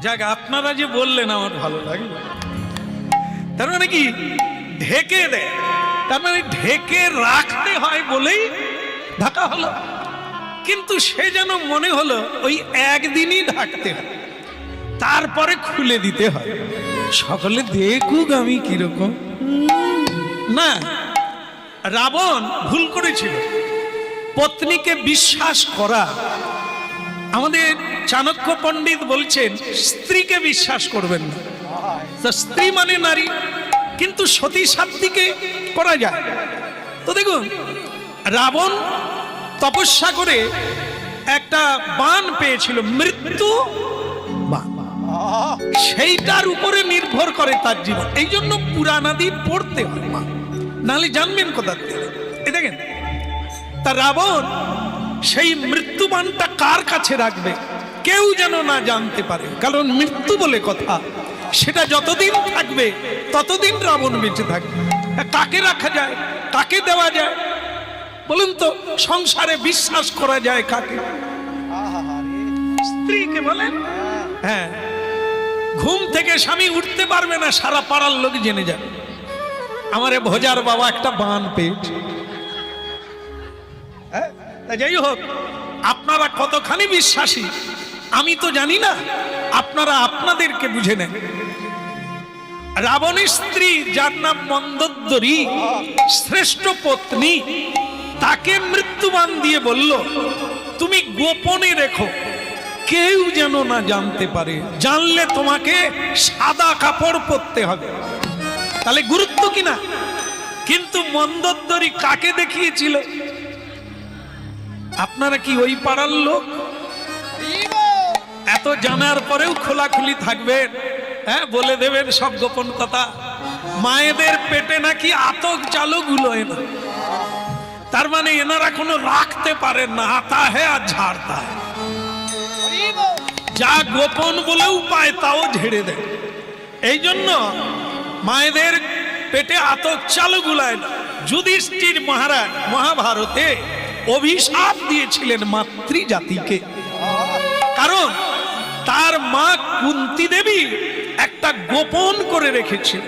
যাক, আপনারা যে বললেন আমার ভালো লাগলো। তার মানে কি, ঢেকে দেয়, তার মানে ঢেকে রাখতে হয় বলেই ঢাকা হলো। কিন্তু সে যেন মনে হলো ওই একদিনই ঢাকতে হয়, তারপরে খুলে দিতে হয়, সকলে দেখুক আমি কিরকম। না, রাবণ ভুল করেছিল। পত্নীকে বিশ্বাস করা, আমাদের চাণক্য পণ্ডিত বলছেন স্ত্রীকে বিশ্বাস করবেন না। তা স্ত্রী মানে নারী, কিন্তু সতী সাধ্বীকে করা যায়। তো দেখুন, রাবণ তপস্যা করে একটা বাণ পেয়েছিল, মৃত্যু বাণ, সেইটার উপরে নির্ভর করে তার জীবন। এই জন্য পুরাণাদি পড়তে হয় মা, নাহলে জানবেন কোথা থেকে। এই দেখেন, তা রাবণ সেই মৃত্যুবাণটা কার কাছে রাখবে, কেউ যেন না জানতে পারে, কারণ মৃত্যু বলে কথা, সেটা যতদিন থাকবে ততদিন রাবণ বেঁচে থাকবে। কাকে রাখা যায়, কাকে দেওয়া যায় বলুন তো? সংসারে বিশ্বাস করা যায় কাকে? স্ত্রীকে বলেন। হ্যাঁ, ঘুম থেকে স্বামী উঠতে পারবে না, সারা পাড়ার লোক জেনে যাবে আমারে ভোজার বাবা একটা বান পেয়েছে। যাই হোক, আপনারা কতখানি বিশ্বাসী আমি তো জানি না, আপনারা আপনাদেরকে বুঝে নেন। রাবণের স্ত্রী, যার নাম মন্দোদরী, শ্রেষ্ঠ পত্নী, তাকে মৃত্যুবাণ দিয়ে বলল, তুমি গোপনে রেখো, কেউ যেন না জানতে পারে, জানলে তোমাকে সাদা কাপড় পরতে হবে। তাহলে গুরুত্ব কিনা? কিন্তু মন্দোদরী কাকে দেখিয়েছিল? আপনারা কি ওই পাড়ার লোক? এত জানার পরেও খোলাখুলি থাকবেন, হ্যাঁ, বলে দেবেন সব গোপন কথা। মায়েদের পেটে নাকি আতক চালও গুলোয় না, তার মানে এনারা কোনো রাখতে পারেন না, আতা হ্যাঁ আর ঝাড়তা হ্যাঁ। যা গোপন বলেও পায় তাও ঝেড়ে দেয়। এই জন্য মায়েদের পেটে আতক চালও গুলায় না। যুধিষ্ঠির মহারাজ মহাভারতে অভিশাপ দিয়েছিলেন মাতৃজাতিকে, কারণ তার মা কুন্তী দেবী একটা গোপন করে রেখেছিল।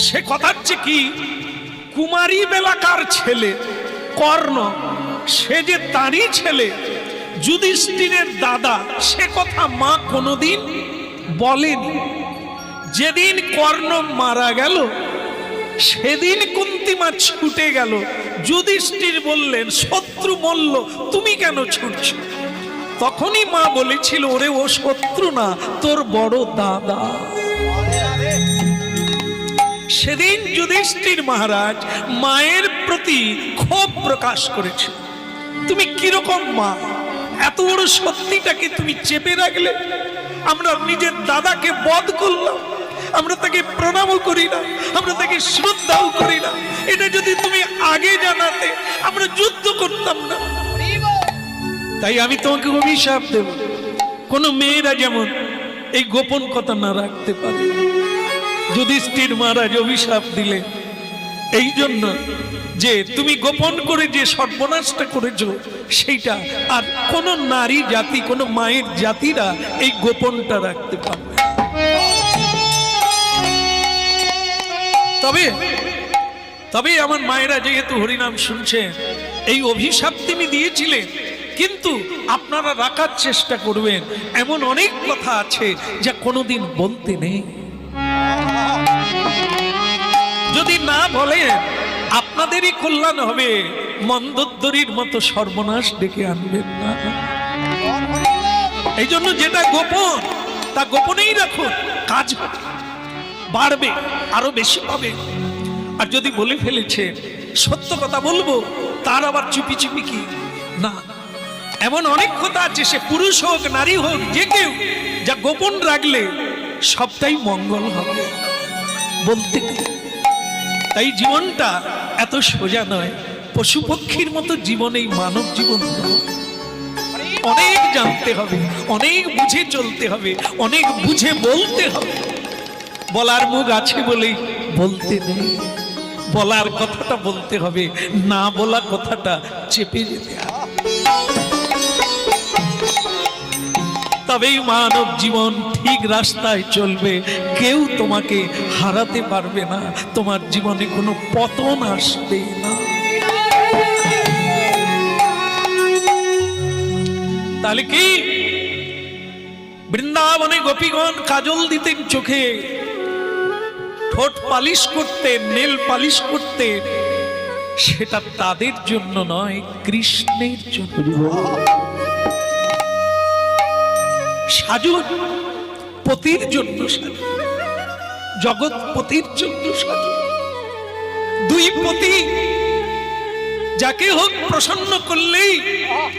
সে কথা হচ্ছে কি, কুমারী বেলাকার ছেলে কর্ণ, সে যে তারই ছেলে, যুধিষ্ঠিরের দাদা, সে কথা মা কোনোদিন বলেনি। যেদিন কর্ণ মারা গেল সেদিন কুন্তী মা ছুটে গেল। যুধিষ্ঠির বললেন, শত্রু মল্ল, তুমি কেন ছুটছ? তখনই মা বলেছিল, ওরে ও শত্রু না, তোর বড় দাদা। সেদিন যুধিষ্ঠির মহারাজ মায়ের প্রতি ক্ষোভ প্রকাশ করেছে। তুমি কিরকম মা, এত বড় সত্যিটাকে তুমি চেপে রাখলে। আমরা নিজের দাদাকে বধ করলাম, আমরা তাকে প্রণামও করি না, আমরা তাকে শ্রদ্ধাও করি না। এটা যদি তুমি আগে জানাতে, আমরা যুদ্ধ করতাম না। তাই আমি তোমাকে অভিশাপ দেব, কোন মেয়েরা যেমন এই গোপন কথা না রাখতে পারে। যুধিষ্ঠির মহারাজ অভিশাপ দিলে এই জন্য যে তুমি গোপন করে যে সর্বনাশটা করেছো সেইটা, আর কোন নারী জাতি, কোন মায়ের জাতিরা এই গোপনটা রাখতে পারবে। তবে তবে আমার মায়েরা যেহেতু হরিনাম শুনছেন, এই অভিশাপ তুমি দিয়েছিলেন, কিন্তু আপনারা রাখার চেষ্টা করবেন। এমন অনেক কথা আছে যা কোনোদিন বলতে নেই। যদি না বলেন আপনাদেরই কল্যাণ হবে, মন্দোদরীর মতো সর্বনাশ ডেকে আনবেন না। এই জন্য যেটা গোপন তা গোপনেই রাখুন, কাজ হবে, বাড়বে, আরো বেশি পাবে। আর যদি বলে ফেলেছে সত্য কথা বলবো, তার আবার চুপি চুপি কি না। এমন অনেক কথা আছে, সে পুরুষ হোক নারী হোক, যে কেউ যা গোপন রাখলে সবটাই মঙ্গল হবে বলতে। তাই জীবনটা এত সোজা নয়, পশু পক্ষীর মতো জীবন এই মানব জীবন নয়। অনেক জানতে হবে, অনেক বুঝে চলতে হবে, অনেক বুঝে বলতে হবে। বলার মুখ আছে বলেই বলতে নেই, বলার কথাটা বলতে হবে, না বলা কথাটা চেপে যেতে হবে। তবেই মানব জীবন ঠিক রাস্তায় চলবে। কেউ তোমাকে হারাতে পারবে না, তোমার জীবনে কোনো পতন আসবে না। তাহলে কি বৃন্দাবনে গোপীগণ কাজল দিতেন চোখে, ঠোঁট পালিশ করতেন, নেল পালিশ করতেন, সেটা তাদের জন্য নয়, কৃষ্ণের জন্য। সাজু পতির জন্য সাজু, জগৎপতির জন্য সাজু। দুই পতি যাকে হোক প্রসন্ন করলেই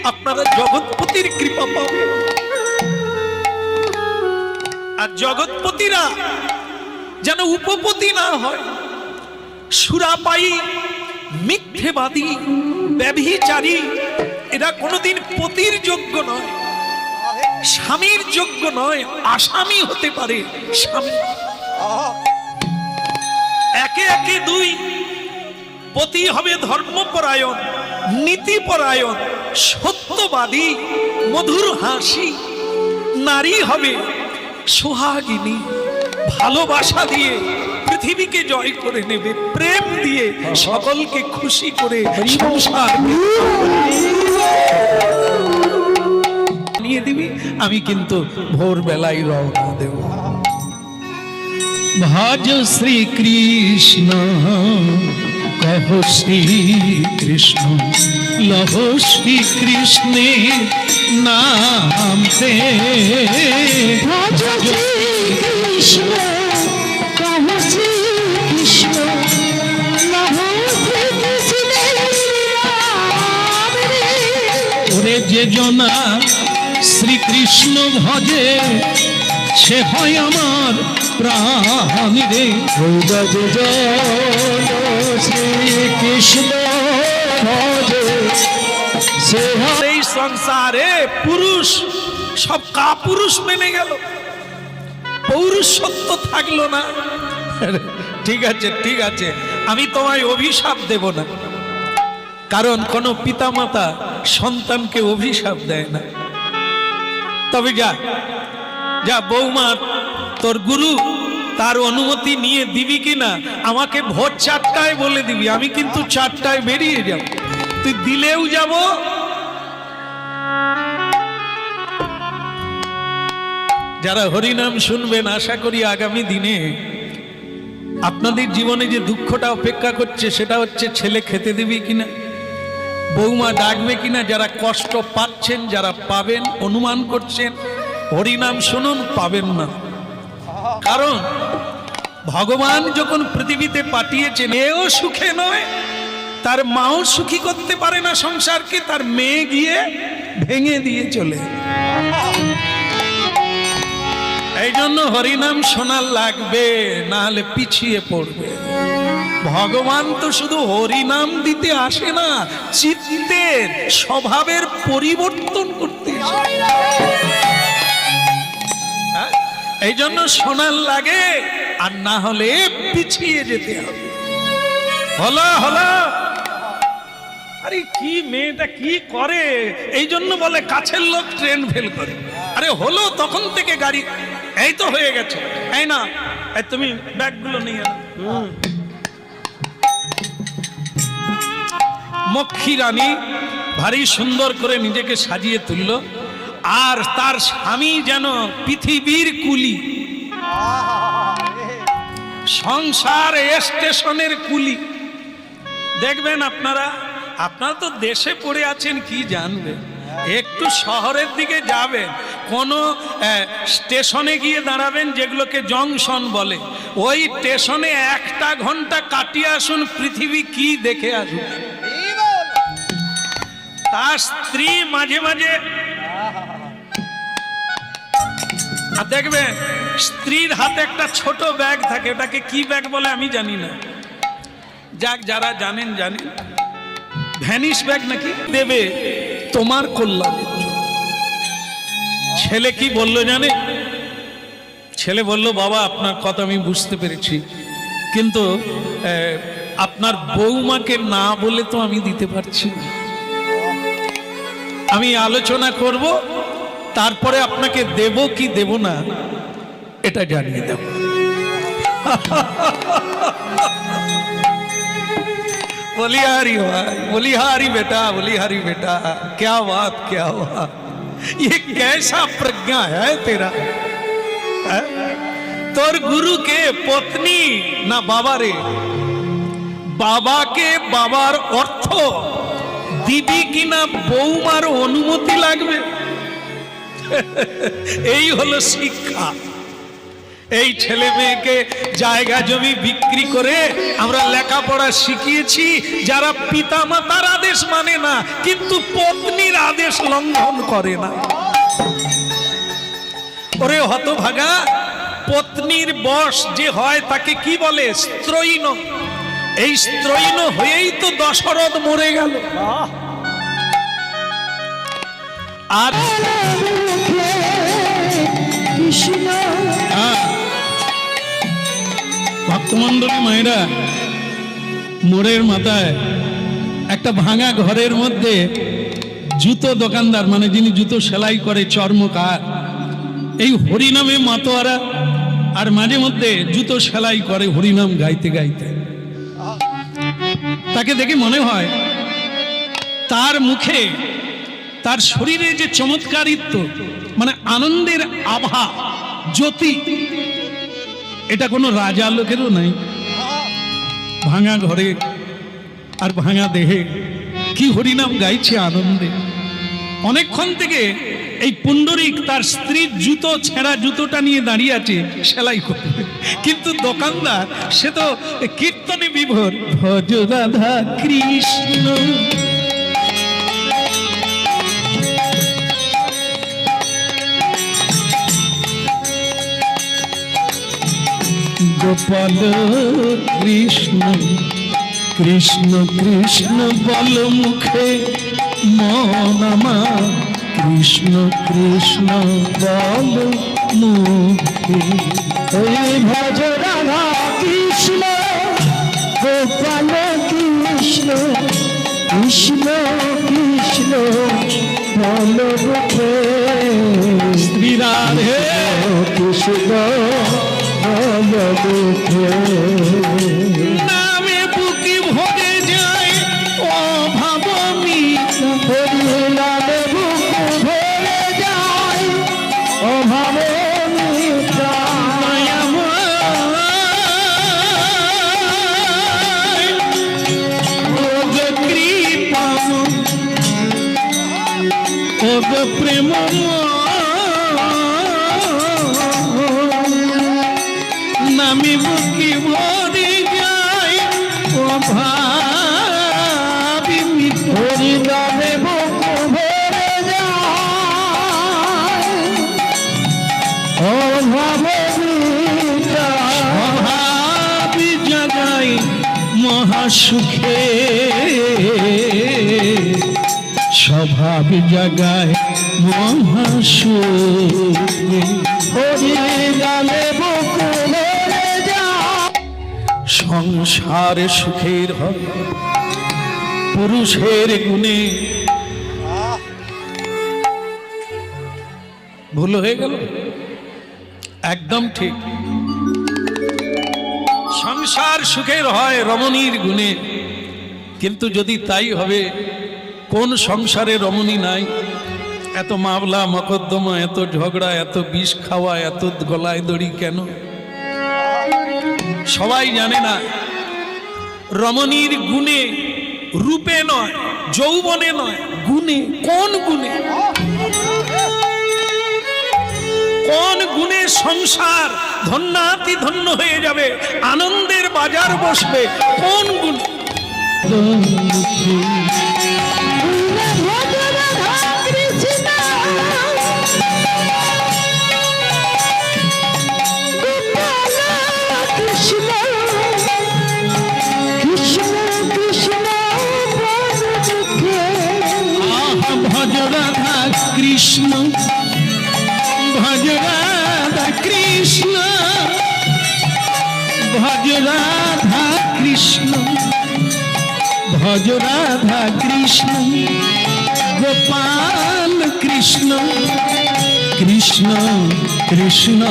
আপনারা জগৎপতির কৃপা পাবেন। আর জগৎপতিরা যেন উপপতি না হয়, সুরাপায়ী, মিথ্যেবাদী, ব্যভিচারী, এরা কোনোদিন পতির যোগ্য নয়, স্বামীর যোগ্য নয়। আসামি হতে পারে স্বামী। একে একে দুই পতি হবে ধর্মপরায়ণ, নীতিপরায়ণ, সত্যবাদী, মধুর হাসি। নারী হবে সোহাগিনী, ভালোবাসা দিয়ে পৃথিবীকে জয় করে নেবে, প্রেম দিয়ে সকলকে খুশি করে সংসার নিয়ে দিবি। আমি কিন্তু ভোরবেলায় রওনা দেব। ভজ শ্রী কৃষ্ণ, কহ শ্রী কৃষ্ণ, লহ শ্রী কৃষ্ণে নাম তে। ভজ শ্রী কৃষ্ণ, কহ শ্রী কৃষ্ণ, লহ শ্রী কৃষ্ণে নাম রে। ওরে যে জনা শ্রীকৃষ্ণ ভজে, সে হয় আমার প্রাণ রে। শ্রীকৃষ্ণ ভজে, সে এই সংসারে পুরুষ সব কাপুরুষ মেনে গেল, পৌরুষত্ব থাকলো না। ঠিক আছে, ঠিক আছে, আমি তোমায় অভিশাপ দেব না, কারণ কোন পিতামাতা সন্তানকে অভিশাপ দেয় না। তবে যা যা বৌমা, তোর গুরু তার অনুমতি নিয়ে দিবি কিনা আমাকে ভোর 4টায় বলে দিবি, আমি কিন্তু 4টায় বেরিয়ে যাব। তুই দিলেও যাব, যারা হরিনাম শুনবেন, আশা করি আগামী দিনে আপনাদের জীবনে যে দুঃখটা অপেক্ষা করছে সেটা হচ্ছে ছেলে খেতে দিবি কিনা, বৌমা ডাকবে কিনা। যারা কষ্ট পাচ্ছেন, যারা পাবেন, অনুমান করছেন, হরিনাম শুনুন, পাবেন না। কারণ ভগবান যখন পৃথিবীতে পাঠিয়েছেন, এও সুখে নয়, তার মাও সুখী করতে পারে না সংসারকে, তার মেয়ে গিয়ে ভেঙে দিয়ে চলে। এই জন্য হরিনাম শোনা লাগবে, না হলে পিছিয়ে পড়বে। ভগবান তো শুধু হরিনাম দিতে আসে না, চিত্তের স্বভাবের পরিবর্তন করতে আসে। এই জন্য শোনার লাগে, আর না হলে পিছিয়ে যেতে হবে। হলো হলো, আরে কি মেয়েটা কি করে, এই জন্য বলে কাছের লোক ট্রেন ফেল করে। আরে হলো তখন থেকে গাড়ি, এই তো হয়ে গেছে, এই না, তুমি ব্যাগগুলো নিয়ে আনো। মক্ষী রানী ভারী সুন্দর করে নিজেকে সাজিয়ে তুলল, আর তার স্বামী যেন পৃথিবীর কুলি, সংসার স্টেশনের কুলি। দেখবেন আপনারা তো দেশে পড়ে আছেন, কি জানবেন, একটু শহরের দিকে যাবেন, কোন স্টেশনে গিয়ে দাঁড়াবেন, যেগুলোকে জংশন বলে, ওই স্টেশনে 1টা ঘন্টা কাটিয়ে আসুন, পৃথিবী কি দেখে আসুন। তার স্ত্রী মাঝে মাঝে, আর দেখবেন স্ত্রীর হাতে একটা ছোট ব্যাগ থাকে, ওটাকে কি ব্যাগ বলে আমি জানি না, যাক যারা জানেন জানেন, ভ্যানিশ ব্যাগ নাকি, দেবে তোমার কল্যাণের জন্য। ছেলে কি বললো জানে, ছেলে বলল, বাবা আপনার কথা আমি বুঝতে পেরেছি, কিন্তু আপনার বৌমাকে না বলে তো আমি দিতে পারছি না, আমি আলোচনা করব, তারপরে আপনাকে দেব কি দেব না এটা জানিয়ে দেব। বলিহারি ভাই, বলিহারি बेटा, বলিহারি बेटा, क्या बात क्या बात, ये कैसा प्रज्ञा है तेरा। তোর গুরুকে পত্নী না বাবা রে, বাবাকে বাবার অর্থ দিবি কিনা বৌমার অনুমতি লাগবে। এই হলো শিক্ষা। এই ছেলে মেয়েকে জায়গা জমি বিক্রি করে আমরা লেখাপড়া শিখিয়েছি, যারা পিতা মাতার আদেশ মানে না কিন্তু পত্নীর আদেশ লঙ্ঘন করে না। ওরে হতভাগা, পত্নীর বশ যে হয় তাকে কি বলে? স্ত্রৈণ। এই স্ত্রৈণ হয়েই তো দশরথ মরে গেল। আর ভক্তমন্ডলী মায়েরা, মোড়ের মাথায় একটা ভাঙা ঘরের মধ্যে জুতো দোকানদার, মানে যিনি জুতো সেলাই করে, চর্মকার, এই হরিনামে মাতোয়ারা, আর মাঝে মধ্যে জুতো সেলাই করে হরিনাম গাইতে গাইতে। তাকে দেখে মনে হয় তার মুখে, তার শরীরে যে চমৎকারিত্ব, মানে আনন্দের আভা, জ্যোতি, এটা কোনো রাজা লোকেরও নাই। ভাঙা ঘরে আর ভাঙা দেহে কি হরিনাম গাইছে আনন্দে। অনেকক্ষণ থেকে এই পুণ্ডরিক তার স্ত্রীর জুতো, ছেঁড়া জুতোটা নিয়ে দাঁড়িয়ে আছে সেলাই করবে, কিন্তু দোকানদার সে তো কীর্তনে বিভোর। ভজ রাধা কৃষ্ণ গোপাল কৃষ্ণ কৃষ্ণ কৃষ্ণ বল মুখে মন আমার, কৃষ্ণ কৃষ্ণ বল মুখে। ভজ রাধা কৃষ্ণ গোপাল কৃষ্ণ কৃষ্ণ কৃষ্ণ বল মুখে। শ্রী রাধে কৃষ্ণ নামে বুকি ভরে যায় অভাবমিত, নামে বুক ভরে যায় অভাবমিত। ওগ কৃপা ওগ প্রেম নামি বুকি ভরে যায় অভাবী, হরিনামে বুক ভরে যায় অভাবী, জাগায় মহাসুখে, স্বভাব জাগায় মহাসুখে। হরিনামে বুক সংসার সুখের হয় পুরুষের গুণে। ভুল হয়ে গেল? একদম ঠিক। সংসার সুখের হয় রমণীর গুণে, কিন্তু যদি তাই হবে, কোন সংসারে রমণী নাই? এত মামলা মকদ্দমা, এত ঝগড়া, এত বিষ খাওয়া, এত গলায় দড়ি কেন? সবাই জানে না রমণীর গুণে, রূপে নয়, যৌবনে নয়, গুণে। কোন গুণে? কোন গুণে সংসার ধন্যাতি ধন্য হয়ে যাবে, আনন্দের বাজার বসবে? কোন গুণে? ভজ রাধা কৃষ্ণ ভজ রাধা কৃষ্ণ ভজ রাধা কৃষ্ণ ভজ রাধা কৃষ্ণ গোপাল কৃষ্ণ কৃষ্ণ কৃষ্ণ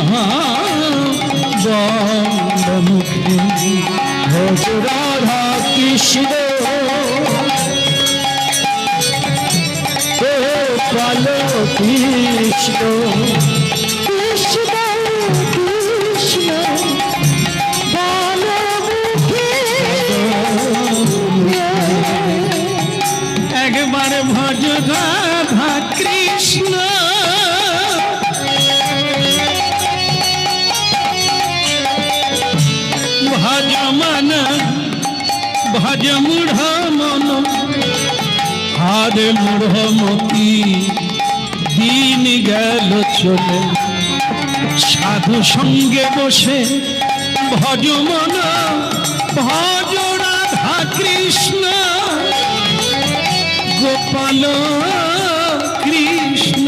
বলমুখে ভজ রাধা কৃষ্ণ গোপাল কৃষ্ণ কৃষ্ণ কৃষ্ণ বলমুখে একবার ভজ রাধা কৃষ্ণ ভজ মন ভজ মূঢ় মন হারে মূঢ় মতি দিন গেল চলে সাধু সঙ্গে বসে ভজ মন ভজ রাধা কৃষ্ণ গোপাল কৃষ্ণ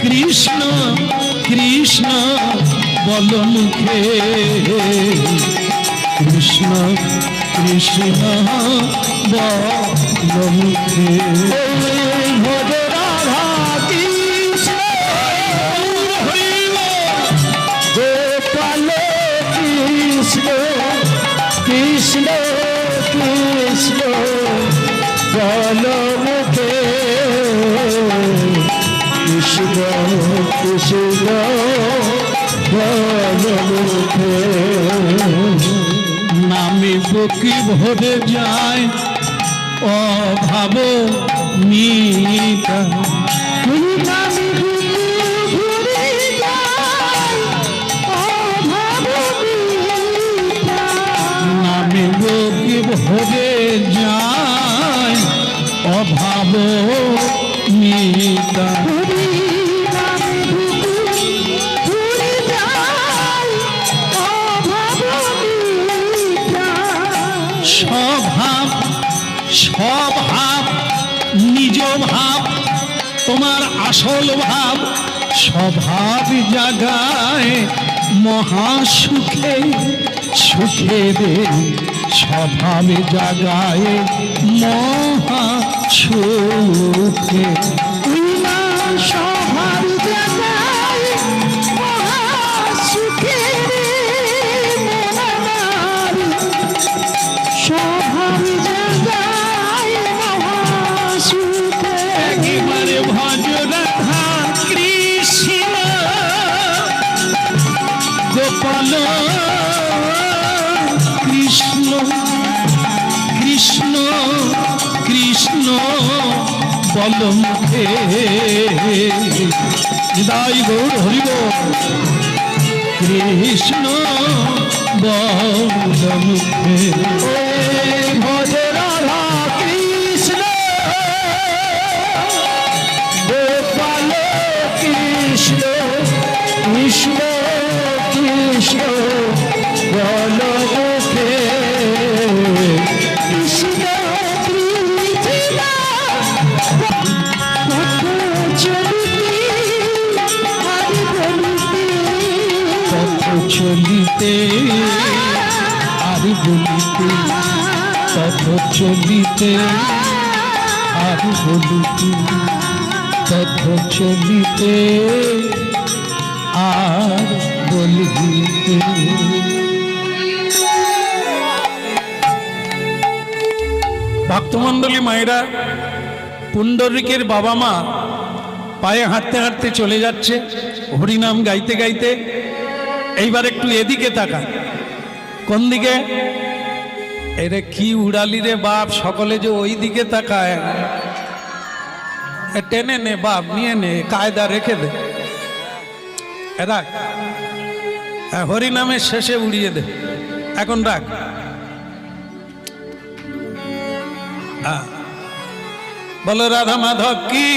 কৃষ্ণ কৃষ্ণ বলমুখে কৃষ্ণ কৃষ্ণ বলমুখে ভজ রাধা কৃষ্ণ গোপাল কৃষ্ণ কৃষ্ণ কৃষ্ণ বলমুখে কৃষ্ণ কৃষ্ণ বলমুখে নামে বুকি ভরে যায় অভাব মিটা নামে বুকি ভরে যায় অভাব মিটা স্বভাব স্বভাব নিজ ভাব তোমার আসল ভাব স্বভাব জাগায় মহাসুখে সুখে রে স্বভাব জাগায় মহাসুখে স্বভাব জাগায় মহাসুখে স্বভাব জাগায় মহাসুখে একেবারে ভজ রাধা কৃষ্ণ গোপাল কৃষ্ণ কৃষ্ণ কৃষ্ণ বলমুখে হৃদয় গৌর হরিব কৃষ্ণ বলমুখে ভজ রাধা কৃষ্ণ গোপাল কৃষ্ণ কৃষ্ণ কৃষ্ণ বলমুখে কৃষ্ণ কৃষ্ণ চলিতে আর বলিতে তথ চলিতে আর বলিতে তথ চলিতে আর বলিতে ভক্তমণ্ডলী মায়েরা, পুণ্ডরিকের বাবা মা পায়ে হাঁটতে হাঁটতে চলে যাচ্ছে হরিনাম গাইতে গাইতে। এইবার একটু এদিকে তাকান। কোন দিকে? এরে কি উড়ালি রে বাপ, সকলে যে ওই দিকে তাকায়। টেনে নে বাপ, নিয়ে নে, কায়দা রেখে দে। রাখ, হরিনামের শেষে উড়িয়ে দে। এখন রাখ। বলো রাধা মাধব কি।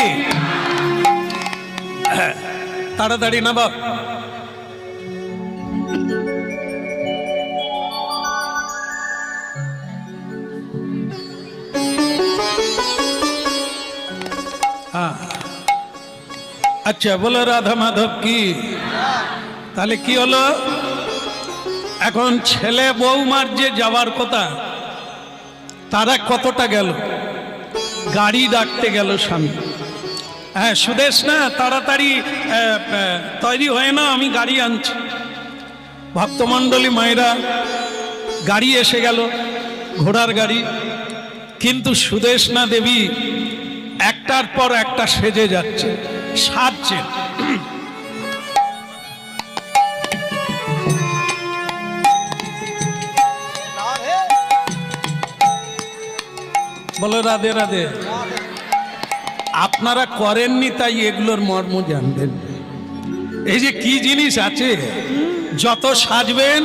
তাড়াতাড়ি না বাপ। আচ্ছা, বলো রাধা মাধব কি। তাহলে কি হলো? এখন ছেলে বৌমার যে যাওয়ার কথা, তারা কতটা গেল? গাড়ি ডাকতে গেল স্বামী। হ্যাঁ সুদেশ না, তাড়াতাড়ি তৈরি হয়ে না, আমি গাড়ি আনছি। ভক্তমণ্ডলী মায়েরা, গাড়ি এসে গেল, ঘোড়ার গাড়ি। কিন্তু সুদেশনা দেবী একটার পর একটা সেজে যাচ্ছে, সাজছে। বলো রাধে রাধে। আপনারা করেননি তাই এগুলোর মর্ম জানবেন। এই যে কি জিনিস আছে, যত সাজবেন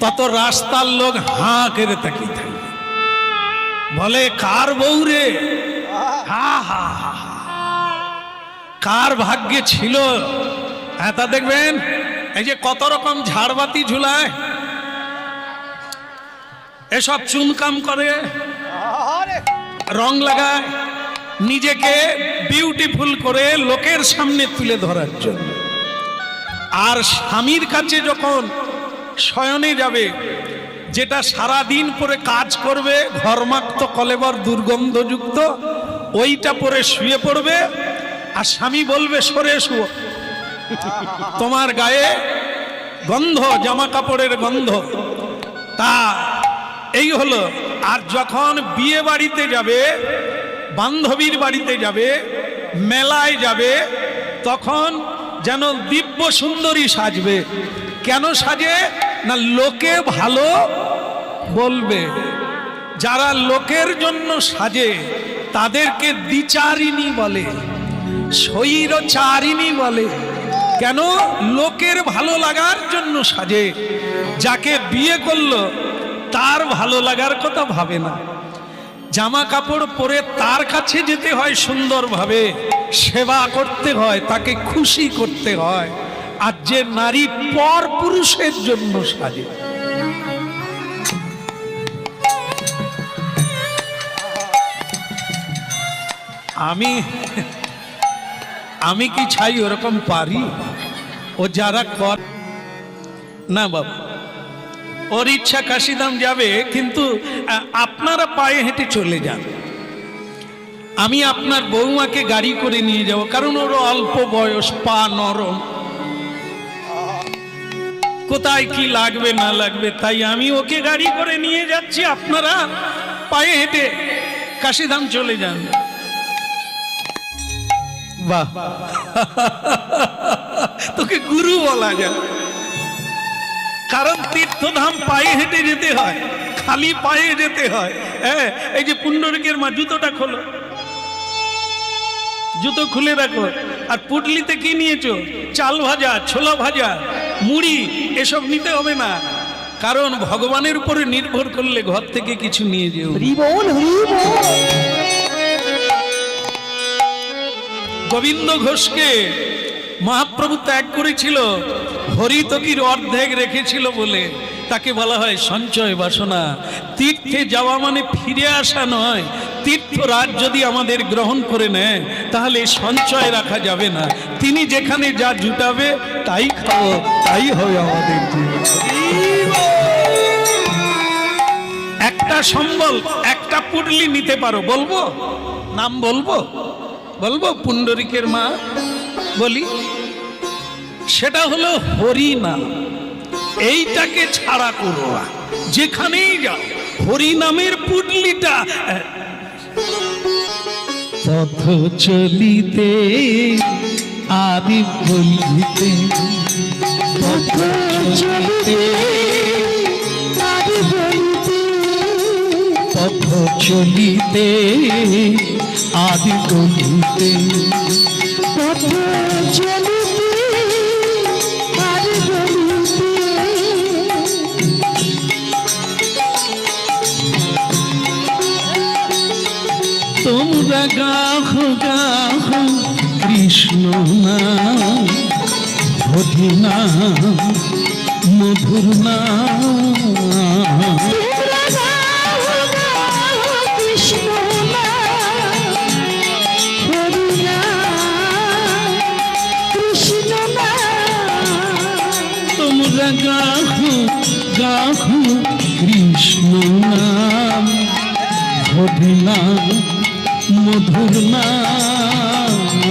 তত রাস্তার লোক হাঁ করে তাকিয়ে থাকবে, বলে কার বউ রে, হা হা হা, কার ভাগ্যে ছিল। হ্যাঁ তা দেখবেন এই যে কত রকম ঝাড়বাতি ঝুলায়, এসব চুনকাম করে, রং লাগায়, নিজেকে বিউটিফুল করে লোকের সামনে তুলে ধরার জন্য। আর স্বামীর কাছে যখন শয়নে যাবে, যেটা সারা দিন পরে কাজ করবে, ঘর্মাক্ত কলেবর দুর্গন্ধযুক্ত, ওইটা পরে শুয়ে পড়বে। আর স্বামী বলবে সরে শুয়ো, তোমার গায়ে গন্ধ, জামা কাপড়ের গন্ধ। তা এই হলো। আর যখন বিয়ে বাড়িতে যাবে, বান্ধবীর বাড়িতে যাবে, মেলায় যাবে, তখন যেন দিব্য সুন্দরী সাজবে। কেন সাজে না, লোকে ভালো বলবে। যারা লোকের জন্য সাজে তাদেরকে দ্বিচারিণী বলে, স্বৈরচারিণী বলে। কেন? লোকের ভালো লাগার জন্য সাজে। যাকে বিয়ে করলো তার ভালো লাগার কথা ভাবে না। জামা কাপড় পরে তার কাছে যেতে হয়, সুন্দরভাবে সেবা করতে হয়, তাকে খুশি করতে হয়। আর যে নারী পর পুরুষের জন্য সাজে, আমি কি চাই ওরকম পারি? ও যারা কর না বাবা, ওর ইচ্ছা কাশিধাম যাবে, কিন্তু আপনারা পায়ে হেঁটে চলে যান। আমি আপনার বৌমাকে গাড়ি করে নিয়ে যাব, কারণ ওর অল্প বয়স, পা নরম, কোথায় কি লাগবে না লাগবে, তাই আমি ওকে গাড়ি করে নিয়ে যাচ্ছি। আপনারা পায়ে হেঁটে কাশিধাম চলে যান। বাহ, তোকে গুরু বলা যায়, কারণ তীর্থধাম পায়ে হেঁটে যেতে হয়, খালি পায়ে যেতে হয়। হ্যাঁ, এই যে পুণ্ডরিকের মা, জুতোটা খোলো, জুতো খুলে রাখো। আর পুটলিতে কি নিয়েছো? চাল ভাজা, ছোলা ভাজা, মুড়ি, এসব নিতে হবে না, কারণ ভগবানের উপরে নির্ভর করলে ঘর থেকে কিছু নিয়ে যেও। গোবিন্দ ঘোষকে মহাপ্রভু ত্যাগ করেছিল, হরিতকির অর্ধেক রেখেছিল বলে তাকে বলা হয় সঞ্চয় বাসনা। তীর্থে যাওয়া মানে ফিরে আসা নয়। তীর্থরাজ যদি আমাদের গ্রহণ করে নেয় তাহলে সঞ্চয় রাখা যাবে না। তিনি যেখানে যা জুটাবে তাই খাবো, তাই হবে আমাদের জীবন। একটা সম্বল, একটা পুটলি নিতে পারো, বলবো নাম, বলবো বলবো পুণ্ডরিকের মা বলি, সেটা হলো হরি নাম। এইটাকে ছাড়া করো না, যেখানেই যাও হরি নামের পুটলিটা। পথ চলিতে আদি বলিতে, পথ চলিতে আদি বলিতে, পথ চলিতে আদি বলিতে, পথ চলিতে আদি বলিতে। তোমরা গাহ গাহ কৃষ্ণ নাম, হরি নাম, মধুর নাম। তোমরা গাহ গাহ কৃষ্ণ নাম, হরি নাম, মধুর নাম।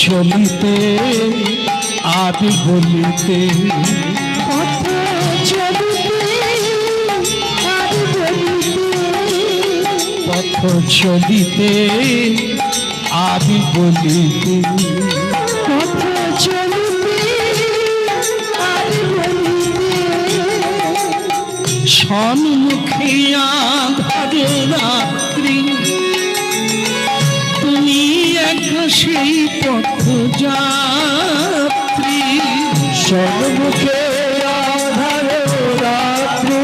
চলিতে আদি বলিতে পথ চলিতে আদি বলিতে পথ চলিতে আদি বলিতে পথ চলিতে আদি বলিতে সম্মুখে আঁধার রাত্রি তুমি একা সেই পথ যাত্রী সম্মুখে আধার রাত্রি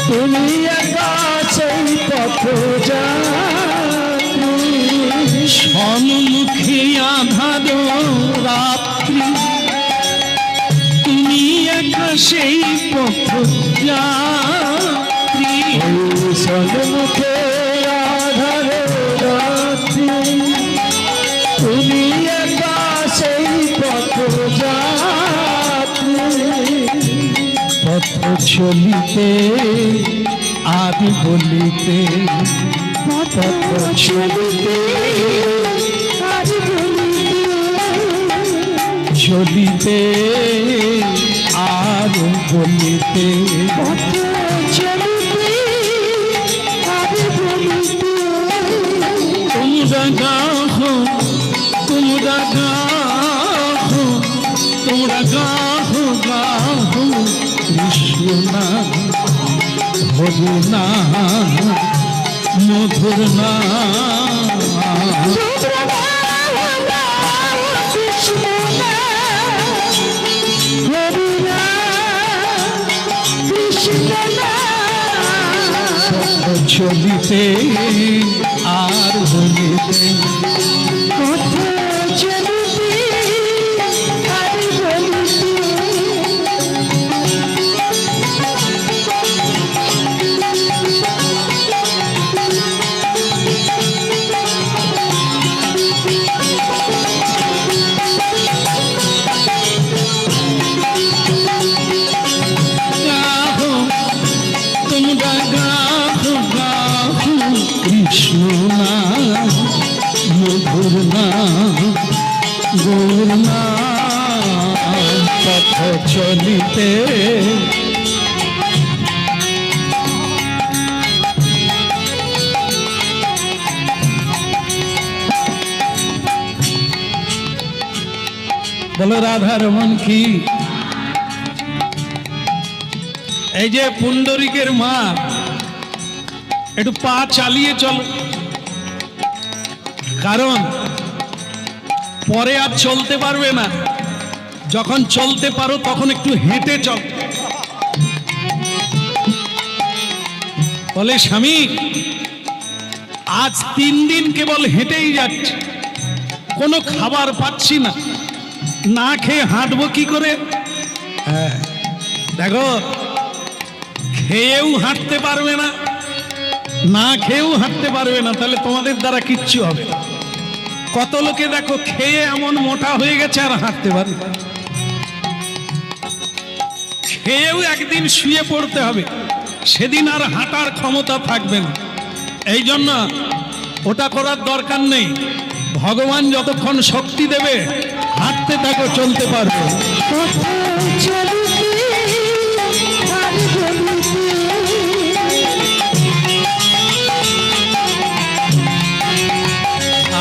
তুমি একা সেই পথ যাত্রী সম্মুখে আঁধার রাত্রি তুমি একা সেই পথ যাত্রী সম্মুখে আধার রাত্রি তুমি একা সেই পথ যাত্রী পথ চলিতে আদি বলিতে পথ চলিতে আদি বলিতে চলিতে আর বলিতে পথ চলিতে আদি বলিতে তোমরা গাহো তোমরা গাহো তোমরা গাহো গাহো কৃষ্ণ নাম হরি নাম মধুর নাম চলিতে আর বলিতে পথ চলিতে আদি গাহো তোমরা গাহো গাহো কৃষ্ণ নাম মধুর নাম গৌর নাম পথ চলিতে বলো রাধা রমন কি এই যে পুণ্ডরিকের মা একটু পা চালিয়ে চলো, কারণ পরে আর চলতে পারবে না। যখন চলতে পারো তখন একটু হেঁটে চল। বলে স্বামী আজ 3 দিন কেবল হেঁটেই যাচ্ছে, কোনো খাবার পাচ্ছি না, না খেয়ে হাঁটবো কি করে? হ্যাঁ দেখো, খেয়েও হাঁটতে পারবে না, না খেয়েও হাঁটতে পারবে না, তাহলে তোমাদের দ্বারা কিচ্ছু হবে না। কত লোকে দেখো খেয়ে এমন মোটা হয়ে গেছে আর হাঁটতে পারে না। খেয়েও একদিন শুয়ে পড়তে হবে, সেদিন আর হাঁটার ক্ষমতা থাকবে না। এই জন্য ওটা করার দরকার নেই। ভগবান যতক্ষণ শক্তি দেবে হাঁটতে থাকো, চলতে পারবে। পথ চলিতে আদি বলিতে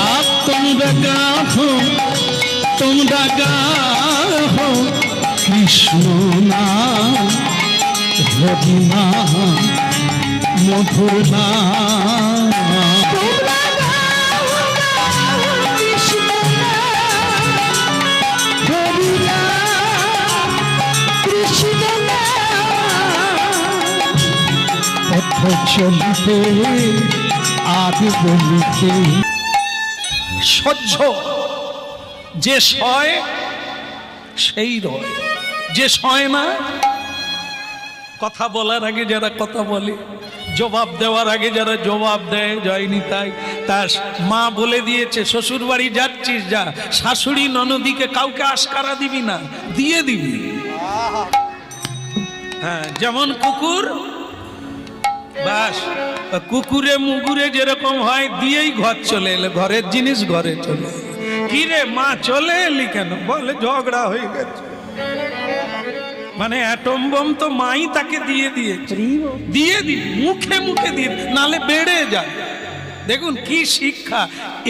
আর তোমরা গাহো কৃষ্ণ নাম হরি নাম মধুর নাম। তোমরা গাও কৃষ্ণ নাম হরি নাম কৃষ্ণ নাম পথ চলিতে আদি বলিতে। সহ্য যে সয় সেই রয়, যে সয় না, কথা বলার আগে যারা কথা বলে, জবাব দেওয়ার আগে যারা জবাব দেয়, জয়নি তাই। তার মা বলে দিয়েছে শ্বশুর বাড়ি যাচ্ছিস যা, শাশুড়ি ননদিকে কাউকে আশকারা দিবি না, দিয়ে দিবি। হ্যাঁ, যেমন কুকুর, বাস কুকুরে মুগুরে যেরকম হয় দিয়েই ঘর চলে এলে, ঘরের জিনিস ঘরে চলে এলো। কি রে মা চলে এলি কেন? বলে ঝগড়া হয়ে গেছে। মানে অ্যাটম বোম তো মাই তাকে দিয়ে দিয়েছে, দিয়ে দি মুখে মুখে দিয়ে, নালে বেড়ে যায়। দেখুন কি শিক্ষা।